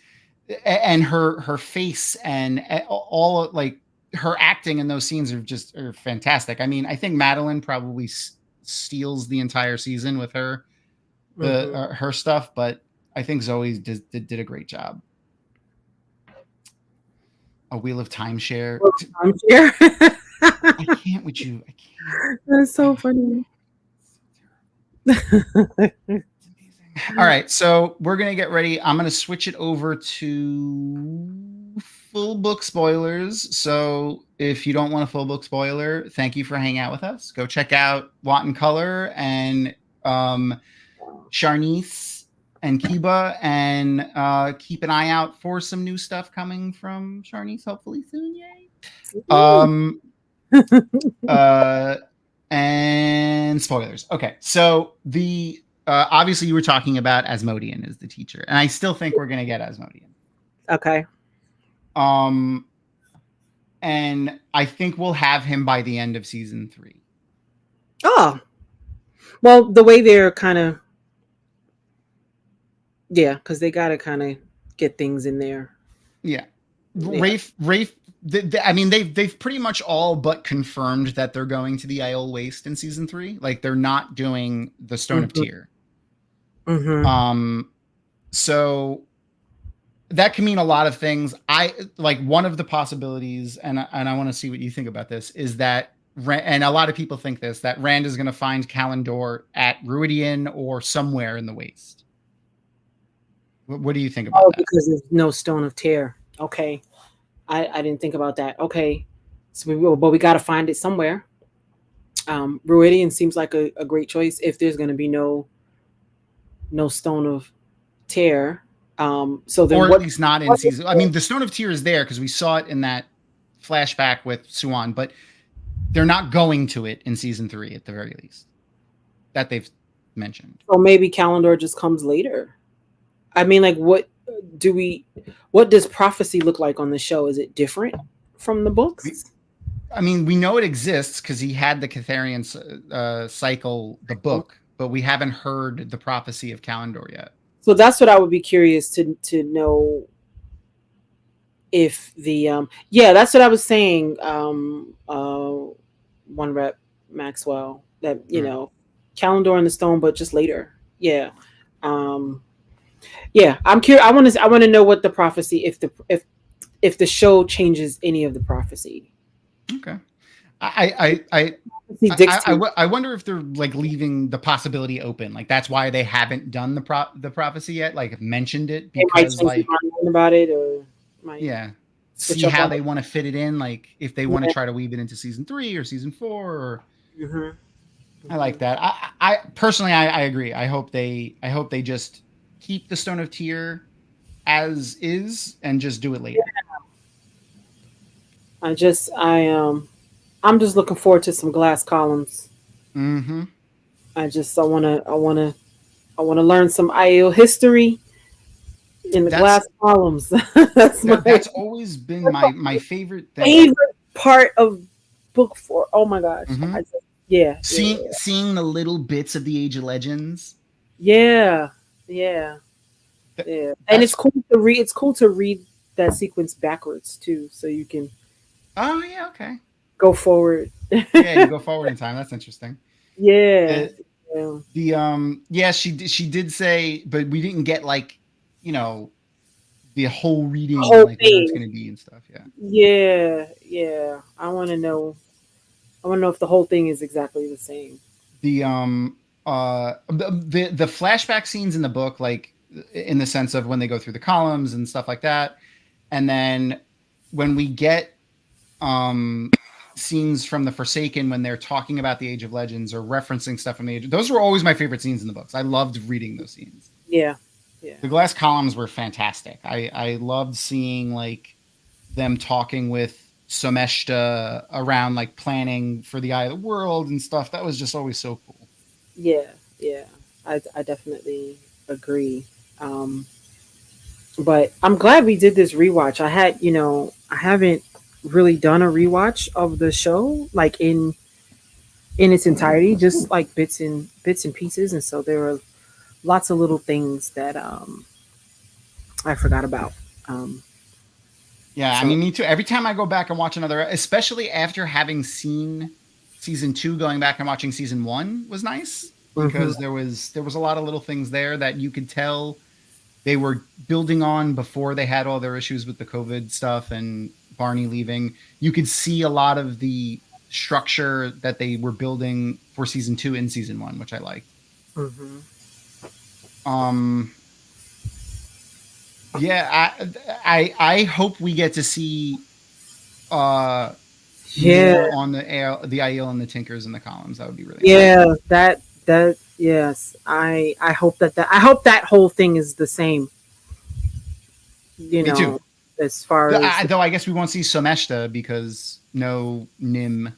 and her face and all, like her acting in those scenes are fantastic. I mean, I think Madeline probably steals the entire season with her her stuff, but I think Zoe did a great job. A Wheel of Timeshare. Timeshare. I can't with you. I can't. That's so funny. All right, so we're gonna get ready. I'm gonna switch it over to full book spoilers. So if you don't want a full book spoiler, thank you for hanging out with us. Go check out Want and Color and Sharnise and Kiba, and keep an eye out for some new stuff coming from Sharnise, hopefully soon. Yay! And spoilers. Okay, so the obviously you were talking about Asmodean as the teacher, and I still think we're gonna get Asmodean. Okay. And I think we'll have him by the end of season 3. Oh, well, the way they're kind of, yeah, because they got to kind of get things in there. Yeah. Rafe. I mean, they've pretty much all but confirmed that they're going to the Aiel Waste in season 3. Like, they're not doing the Stone of Tyr. Mm-hmm. So that can mean a lot of things. I like one of the possibilities, and I want to see what you think about this, is that, and a lot of people think this, that Rand is going to find Kalendor at Ruidian or somewhere in the Waste. What do you think about that? Because there's no Stone of Tyr. Okay. I didn't think about that. Okay, so but we got to find it somewhere. Ruidian seems like a great choice if there's going to be no Stone of Tear. So then Or at what? least not in season. I mean, the Stone of Tear is there because we saw it in that flashback with Suan, but they're not going to it in season 3 at the very least. That they've mentioned. Or maybe Kalendor just comes later. I mean, like, what does prophecy look like on the show? Is it different from the books? I mean, we know it exists because he had the Catharian cycle, the book, but we haven't heard the prophecy of Kalendor yet. So that's what I would be curious to know. If the that's what I was saying. One rep Maxwell that Kalendor and the Stone, but just later. Yeah. I'm curious. I want to know what the prophecy, if the show changes any of the prophecy. Okay. I wonder if they're like leaving the possibility open. Like that's why they haven't done the prophecy yet. Like mentioned it because like about it or see how they want to fit it in. Like if they want to try to weave it into season 3 or season 4 or. I like that. I personally, I agree. I hope they just keep the Stone of Tear as is and just do it later. I'm just looking forward to some glass columns. Mm-hmm. I want to learn some Aiel history in the glass columns. That's always been my favorite thing. Favorite part of book 4. Oh my gosh. Mm-hmm. Seeing the little bits of the Age of Legends. Yeah. And it's cool to read. It's cool to read that sequence backwards too, so you can. Oh yeah, okay. Go forward. Yeah, you go forward in time. That's interesting. Yeah. She did say, but we didn't get like, the whole reading, like where it's going to be and stuff. Yeah. I want to know if the whole thing is exactly the same. The flashback scenes in the book, like in the sense of when they go through the columns and stuff like that, and then when we get scenes from the Forsaken when they're talking about the Age of Legends or referencing stuff from the Age, those were always my favorite scenes in the books. I loved reading those scenes. Yeah. The glass columns were fantastic. I loved seeing like them talking with Someshta around like planning for the Eye of the World and stuff. That was just always so cool. Yeah. I definitely agree. But I'm glad we did this rewatch. I haven't really done a rewatch of the show like in its entirety, just like bits and pieces, and so there were lots of little things that I forgot about. I mean, me too. Every time I go back and watch another, especially after having seen season 2, going back and watching season 1 was nice because there was a lot of little things there that you could tell they were building on before they had all their issues with the COVID stuff and Barney leaving. You could see a lot of the structure that they were building for season 2 in season 1, which I liked. I hope we get to see more on the Aiel and the Tinkers and the columns. That would be really nice. That yes. I hope that whole thing is the same. Me too. As far as though I guess we won't see Someshta because no Nim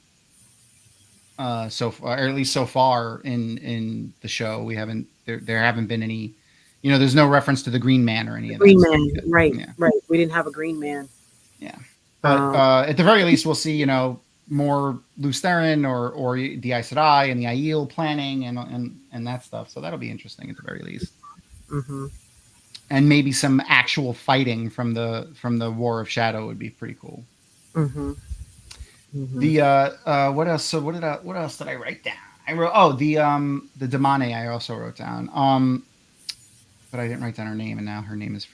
so far, or at least so far in the show, we haven't there haven't been any. There's no reference to the Green Man or any of that. Green Man, right? Yeah. Right. We didn't have a Green Man. Yeah, but at the very least, we'll see more Lews Therin or the Aes Sedai and the Aiel planning and that stuff. So that'll be interesting at the very least. And maybe some actual fighting from the War of Shadow would be pretty cool. The what else? So what else did I write down? I wrote the Damane I also wrote down. But I didn't write down her name, and now her name is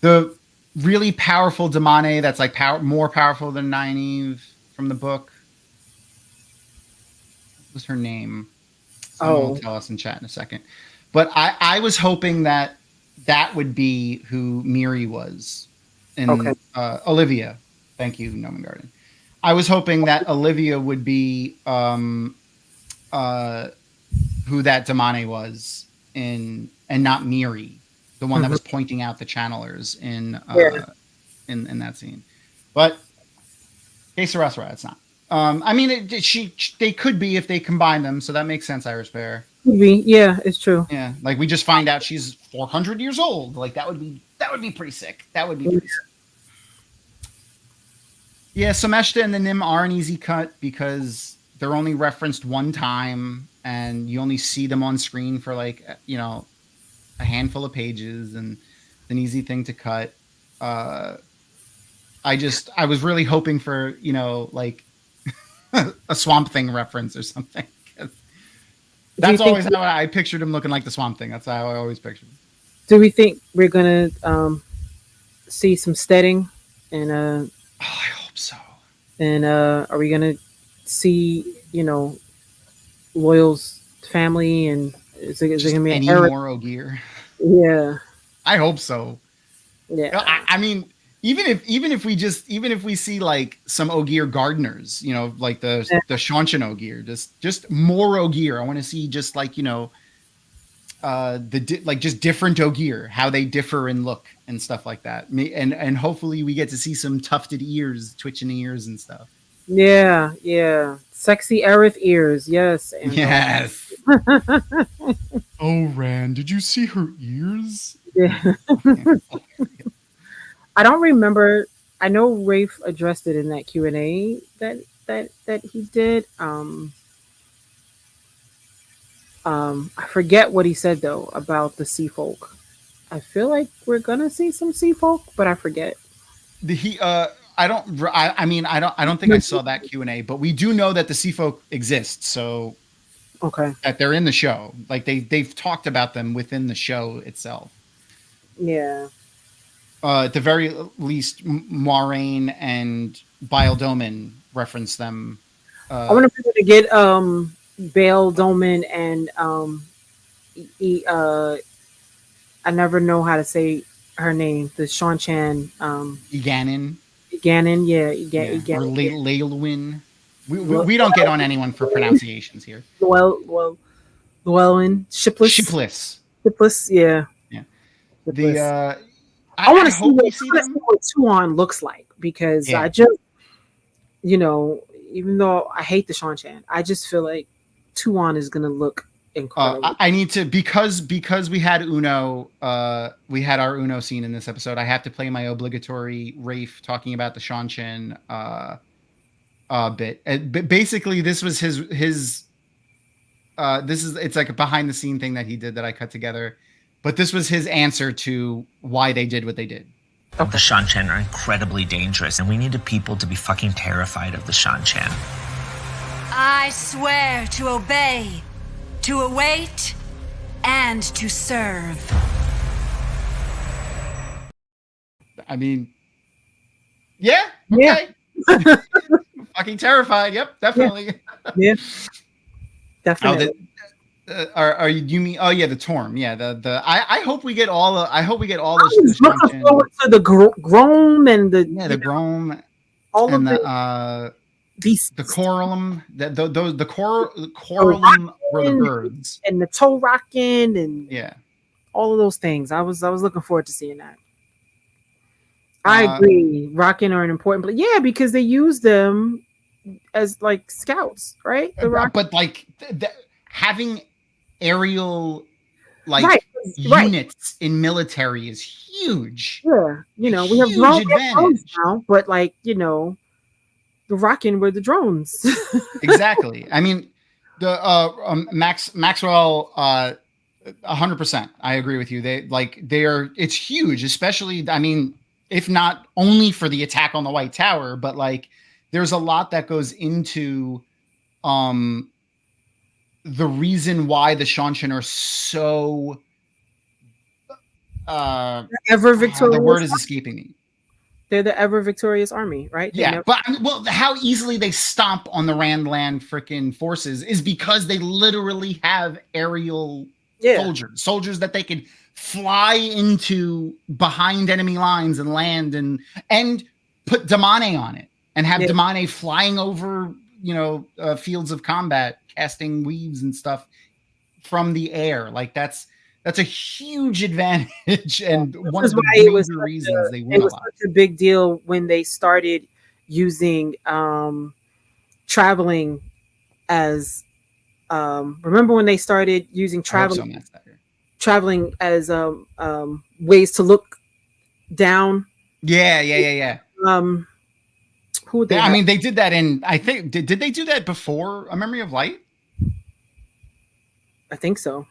the really powerful Damane that's like more powerful than Nynaeve from the book. What was her name? Someone will tell us in chat in a second. But I was hoping that would be who Miri was, and Olivia. Thank you, Noman Garden. I was hoping that Olivia would be who that Damane was and not Miri, the one that was pointing out the channelers in that scene. But que sera, it's not. I mean, they could be if they combine them, so that makes sense. Irish Bear. Could be. Yeah, it's true. Yeah, like we just find out she's 400 years old. Like that would be pretty sick. That would be pretty sick. Yeah, Someshta and the Nim are an easy cut because they're only referenced one time, and you only see them on screen for like a handful of pages, and it's an easy thing to cut. I was really hoping for like a Swamp Thing reference or something. That's always how I pictured him looking, like the Swamp Thing. That's how I always pictured him. Do we think we're gonna see some steading and Oh, I hope so. And are we gonna see Loyal's family, and is it gonna be any more Ogier? Yeah, I hope so. Yeah, I mean, even if we see like some Ogier gardeners, like the Shanshan Ogier, just more Ogier. I want to see just like just different Ogier, how they differ in look and stuff like that. And hopefully we get to see some tufted ears, twitching ears and stuff. Yeah. Sexy Aerith ears, yes. Yes. Oh, Rand, did you see her ears? Yeah. I don't remember. I know Rafe addressed it in that Q&A that he did. I forget what he said though about the sea folk. I feel like we're gonna see some sea folk, but I forget. I don't think I saw that Q&A, but we do know that the sea folk exist. So okay, that they're in the show. Like they've talked about them within the show itself. Yeah. At the very least, Moiraine and Bile-Domin reference them. I want to be able to get Bale-Domin and I never know how to say her name. The Shanshan Eganin. Eganin, yeah. Or Leilwin. We don't get on anyone for pronunciations here. Llewellyn. Shipless, yeah. Shipless. I want to see what Tuon looks like, because I just, even though I hate the Shanshan, I just feel like Tuon is going to look incredible. I need to, because we had Uno, we had our Uno scene in this episode. I have to play my obligatory Rafe talking about the Shanshan bit. But basically, this was his. It's like a behind the scene thing that he did that I cut together. But this was his answer to why they did what they did. Okay. The Shanshan are incredibly dangerous, and we needed people to be fucking terrified of the Shanshan. I swear to obey, to await, and to serve. I mean, yeah, okay. Yeah. Fucking terrified. Yep, definitely. Yeah, definitely. Are you mean? Oh yeah, the Torm. Yeah, I hope we get all. I hope we get all those. Looking forward to the Grome and the the Grome, all and of the Coralum. The Coralum were the birds, and the toe rocking, and yeah, all of those things. I was looking forward to seeing that. I agree. Rocking are an important, but yeah, because they use them as like scouts, right? But like having aerial units in military is huge. Yeah, we have drones now, but the Rockin' were the drones. Exactly. I mean, the Maxwell 100%. I agree with you. It's huge, especially, I mean, if not only for the attack on the White Tower, but like there's a lot that goes into the reason why the Shanshan are so ever victorious. The word is escaping me. They're the ever victorious army, right? Yeah, but how easily they stomp on the Randland freaking forces is because they literally have aerial soldiers that they can fly into behind enemy lines and land and put Damane on it and have Yeah. Damane flying over, fields of combat, casting weaves and stuff from the air. Like that's a huge advantage and one of the major reasons they win a lot. It was such a big deal when they started using traveling as remember when they started using traveling as ways to look down. Yeah. Who they I mean, they did that in, I think, did they do that before A Memory of Light? I think so.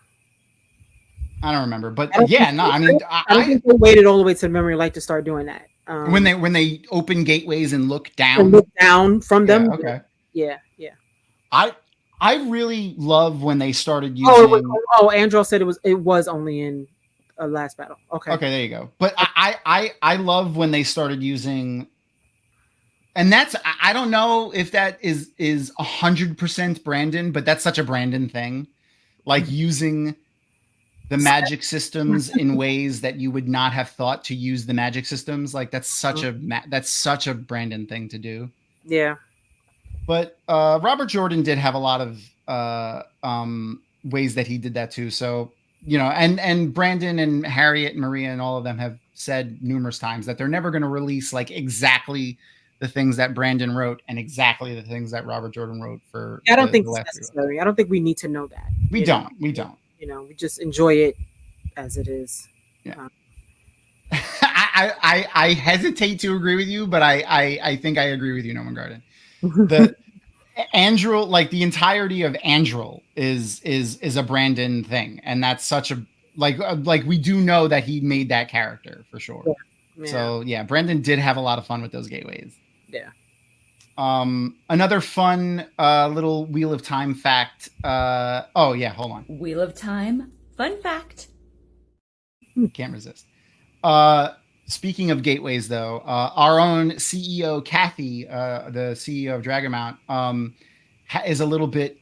I don't remember, but I don't think they waited all the way to Memory of Light to start doing that. When they open gateways and look down. And look down from them. Okay. Yeah. I really love when they started using. Andrew said it was only in a last battle. Okay, there you go. But I love when they started using, and that's, I don't know if that is 100% Brandon, but that's such a Brandon thing, like using the magic systems in ways that you would not have thought to use the magic systems. Like that's such a Brandon thing to do. Yeah. But Robert Jordan did have a lot of ways that he did that too. So, and Brandon and Harriet and Maria and all of them have said numerous times that they're never going to release like exactly the things that Brandon wrote and exactly the things that Robert Jordan wrote for. I don't think it's necessary. I don't think we need to know that. We don't. We just enjoy it as it is. Yeah. I hesitate to agree with you, but I think I agree with you, No One Garden. The Andril, like the entirety of Andril is a Brandon thing, and that's such a like we do know that he made that character for sure. Yeah. So yeah, Brandon did have a lot of fun with those gateways. Yeah. Another fun little Wheel of Time fact. Hold on. Wheel of Time fun fact. Can't resist. Speaking of gateways, though, our own CEO, Kathy, the CEO of Dragonmount, is a little bit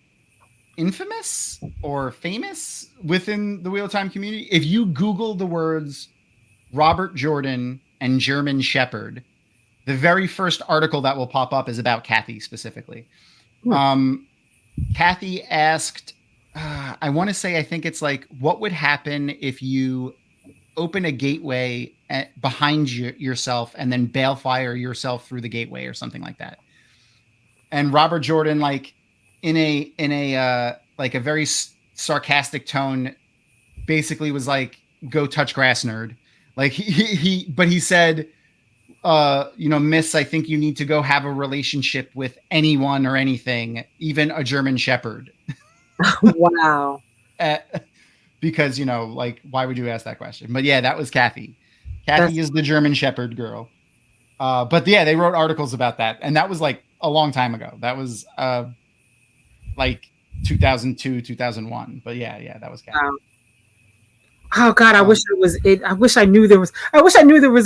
infamous or famous within the Wheel of Time community. If you Google the words Robert Jordan and German Shepherd, the very first article that will pop up is about Kathy specifically. Kathy asked, I want to say, I think it's like, what would happen if you open a gateway behind yourself and then balefire yourself through the gateway or something like that? And Robert Jordan, like in a like a very sarcastic tone, basically was like, "Go touch grass, nerd." Like he said, Miss, I think you need to go have a relationship with anyone or anything, even a German Shepherd. Wow. Because, like, why would you ask that question? But yeah, that was Kathy. Kathy is the German Shepherd girl. But yeah, they wrote articles about that. And that was like a long time ago. That was like 2002, 2001. But yeah, that was Kathy. Wow. Oh God, I wish it was it. I wish I knew there was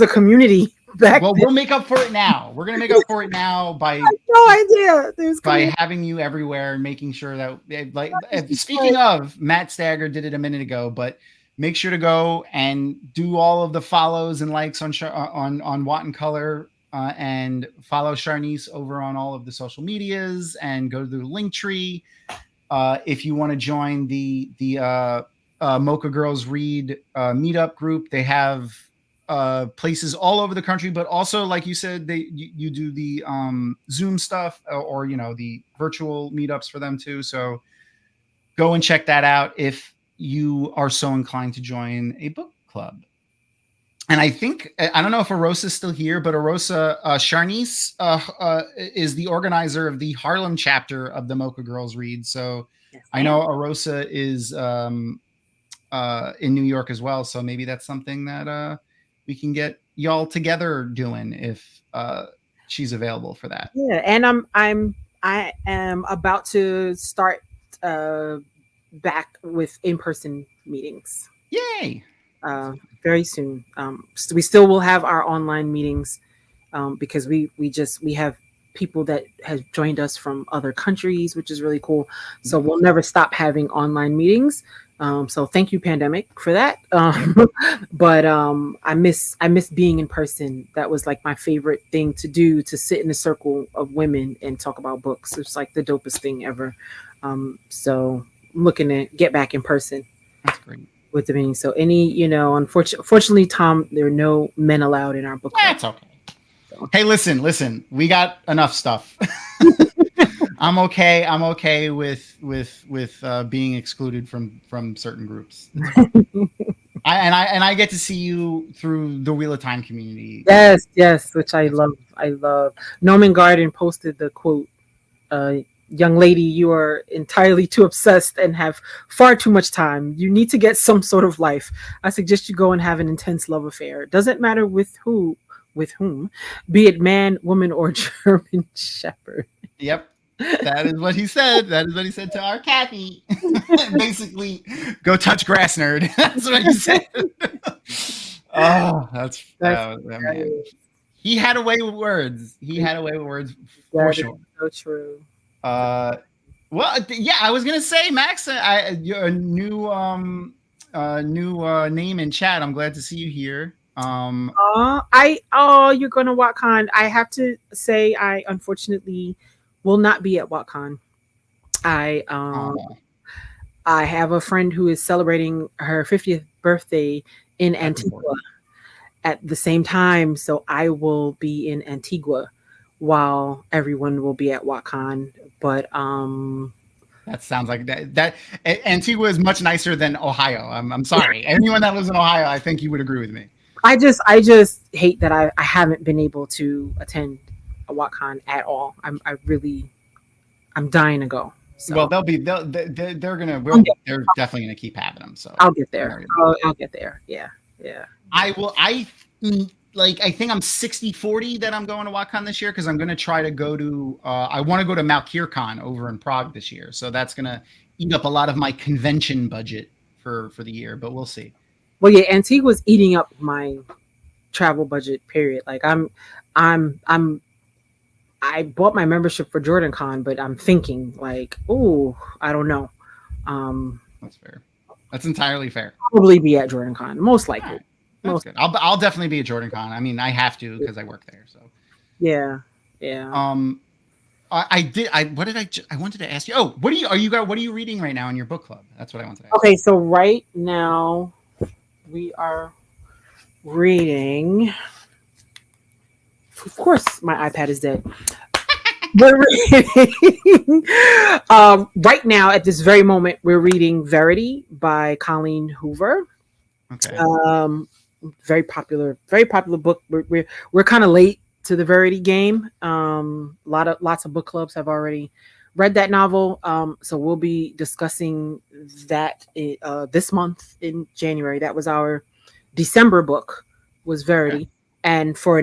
a community back then. We'll make up for it now. We're going to make up for it now by no idea. By having you everywhere and making sure that, like, speaking of, Matt Stagger did it a minute ago, but make sure to go and do all of the follows and likes on Watt and Color, and follow Sharnise over on all of the social medias and go to the link tree. If you want to join the Mocha Girls Read meetup group, they have places all over the country, but also, like you said, you do the Zoom stuff or the virtual meetups for them too. So go and check that out if you are so inclined to join a book club. And I think, I don't know if Arosa is still here, but Arosa Sharnise is the organizer of the Harlem chapter of the Mocha Girls Read. So yes, I know Arosa is in New York as well. So maybe that's something that we can get y'all together doing if she's available for that. Yeah, and I am about to start back with in-person meetings. Yay! Very soon. So we still will have our online meetings because we have people that have joined us from other countries, which is really cool. So we'll never stop having online meetings. So thank you, pandemic, for that. But I miss being in person. That was like my favorite thing to do, to sit in a circle of women and talk about books. It's like the dopest thing ever. So I'm looking to get back in person. That's great. With the meeting. So unfortunately, Tom, there are no men allowed in our book club. That's okay. Hey, listen. We got enough stuff. I'm okay with being excluded from certain groups. I get to see you through the Wheel of Time community. Yes, which I love. Norman Garden posted the quote, young lady, you are entirely too obsessed and have far too much time. You need to get some sort of life. I suggest you go and have an intense love affair. It doesn't matter with whom, be it man, woman, or German Shepherd. Yep. That is what he said. That is what he said to our Kathy. Basically, go touch grass, nerd. That's what he said. Oh, that's man. He had a way with words. For sure. So true. Well, yeah, I was gonna say, Max, you're a new name in chat. I'm glad to see you here. You're going to WatCon. I have to say, I unfortunately will not be at WatCon. I have a friend who is celebrating her 50th birthday in Antigua at the same time, so I will be in Antigua while everyone will be at WatCon. But that sounds like that Antigua is much nicer than Ohio. I'm sorry. Anyone that lives in Ohio, I think you would agree with me. I just hate that I haven't been able to attend a WatCon at all. I'm dying to go. So. Well, they're definitely gonna keep having them. So I'll get there. I'll get there. Yeah. I will. I think I'm 60-40 that I'm going to WatCon this year, because I'm going to try to go to. I want to go to Malkircon over in Prague this year, so that's going to eat up a lot of my convention budget for the year. But we'll see. Well, yeah, Antigua's eating up my travel budget. Period. Like I bought my membership for JordanCon, but I'm thinking like, I don't know. That's fair. That's entirely fair. Probably be at JordanCon, most likely. Right. That's good. I'll definitely be at JordanCon. I mean, I have to because I work there. So. Yeah. I wanted to ask you. Oh, what are you reading right now in your book club? That's what I wanted to ask. Okay, so right now we are reading. Of course, my iPad is dead. We're reading right now at this very moment. We're reading Verity by Colleen Hoover. Okay. Very popular book. We're kind of late to the Verity game. Lots of book clubs have already read that novel. So we'll be discussing that this month in January. That was our December book, was Verity. Okay. And for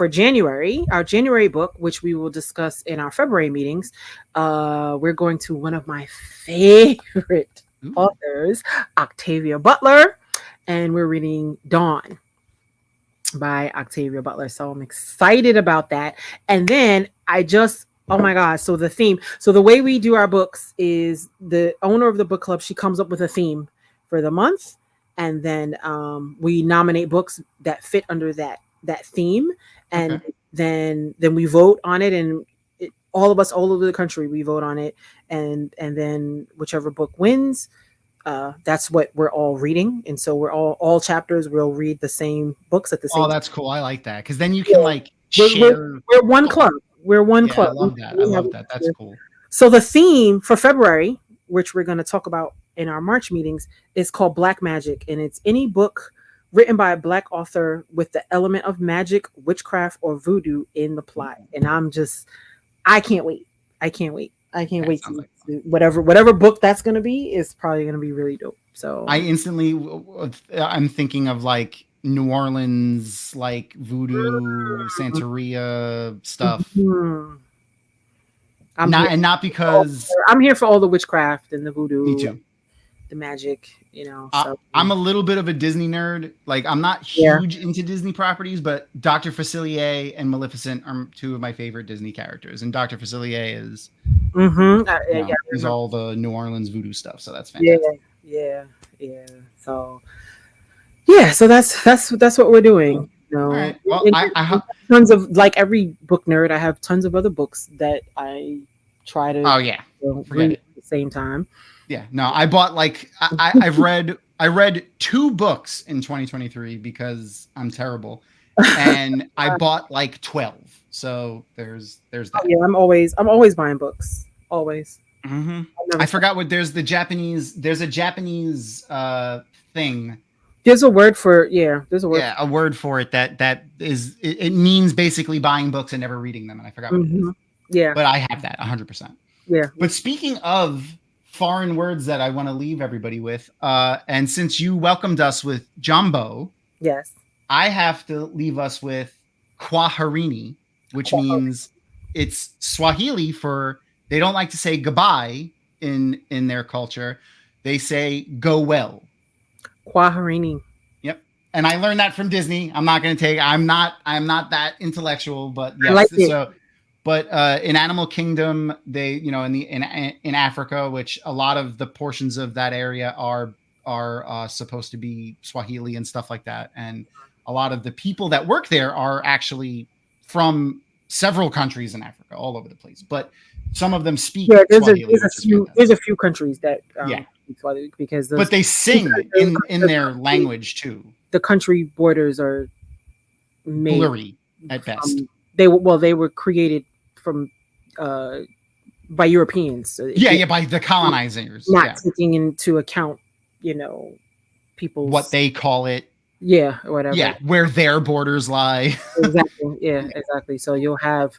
January, our January book, which we will discuss in our February meetings, we're going to one of my favorite authors, Octavia Butler, and we're reading Dawn by Octavia Butler. So I'm excited about that. And then oh my God. So the way we do our books is the owner of the book club, she comes up with a theme for the month. And then we nominate books that fit under that theme, and then we vote on it, and all of us all over the country, we vote on it, and then whichever book wins, that's what we're all reading. And so we're all chapters, we'll read the same books at the same time. That's cool. I like that, because then you can share. We're one club. We're one club. I love that. That's cool. So the theme for February, which we're going to talk about in our March meetings, is called Black Magic, and it's any book written by a Black author with the element of magic, witchcraft, or voodoo in the plot. And I can't wait. I can't wait to whatever book that's going to be is probably going to be really dope. So I'm thinking of New Orleans, voodoo, Santeria stuff. Mm-hmm. Not because I'm here for all the witchcraft and the voodoo. Me too. The magic, So. I'm a little bit of a Disney nerd. I'm not huge into Disney properties, but Dr. Facilier and Maleficent are two of my favorite Disney characters. And Dr. Facilier is all the New Orleans voodoo stuff. So that's fantastic. Yeah, yeah. So yeah, so that's what we're doing. You know, All right. Well, And I there's tons of, like every book nerd, I have tons of other books that I try to oh yeah, forget read it. at the same time. Yeah, no, I bought like I read 2 books in 2023 because I'm terrible, and I bought like 12. So there's Oh, that. yeah, I'm always buying books. Always. hmm I'll never I stop. forgot what there's a Japanese thing. There's a word for, yeah. There's a word. Yeah, a word for it that is it means basically buying books and never reading them, and I forgot what it is. Yeah, But I have that 100%. yeah. But speaking of foreign words that I want to leave everybody with, and since you welcomed us with Jumbo, Yes. I have to leave us with Kwaherini, which means it's Swahili for they don't like to say goodbye in their culture. They say go well. Kwaherini. Yep. And I learned that from Disney. I'm not going to take I'm not that intellectual, but yes. I like it. So but in Animal Kingdom, they, you know, in Africa, which a lot of the portions of that area are supposed to be Swahili and stuff like that, and a lot of the people that work there are actually from several countries in Africa, all over the place. But some of them speak Swahili. There's a few countries that Yeah. speak Swahili because But they sing in their language too. the country borders are made Blurry at best. They were created from by Europeans. So Yeah, by the colonizers. not Yeah. taking into account, people What they call it. or whatever. Yeah, where their borders lie. Exactly. Yeah, exactly. So you'll have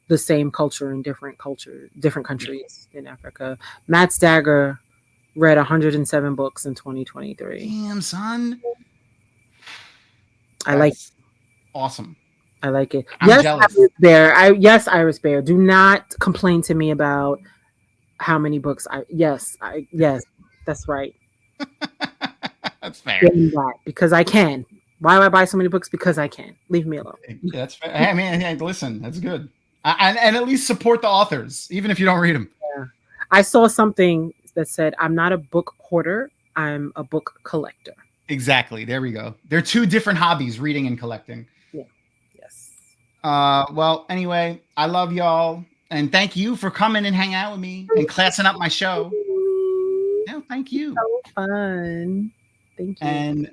the same culture in different countries in Africa. Matt Stagger read 107 books in 2023. Damn, son. I like That's awesome. I like it. I'm Yes, jealous. Iris Bear. Yes, Iris Bear. Do not complain to me about how many books yes, that's right. That's fair. Getting that because I can. Why do I buy so many books? Because I can. Leave me alone. That's fair. I mean, hey, listen, that's good. And at least support the authors, even if you don't read them. I saw something that said, "I'm not a book hoarder. I'm a book collector." Exactly. There we go. They're 2 different hobbies, reading and collecting. Yeah. Yes. Well, anyway, I love y'all. And thank you for coming and hanging out with me and classing up my show. No, thank you. So fun. Thank you. And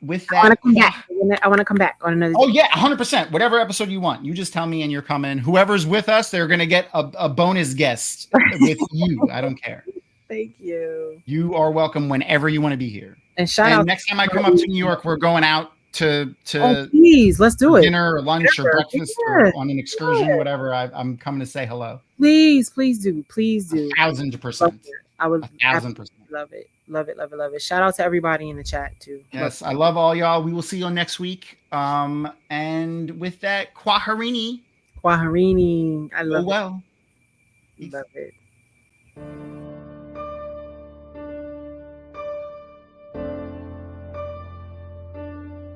with I want that, to come back. I want to come back on another. oh yeah, 100%. Whatever episode you want, you just tell me and you're coming. Whoever's with us, they're gonna get a bonus guest with you. I don't care. Thank you. You are welcome whenever you want to be here. And shout And out. next time I come up to New York, we're going out to Please, let's do it. dinner or lunch or breakfast Yeah. or on an excursion, whatever. I'm coming to say hello. Please do. 1,000%. I would 1,000%. love it. Love it. Love it. Love it. Shout out to everybody in the chat too. Yes, I love all y'all. We will see you next week. And with that, Kwaherini. Kwaherini. I Oh love well. it. Love it.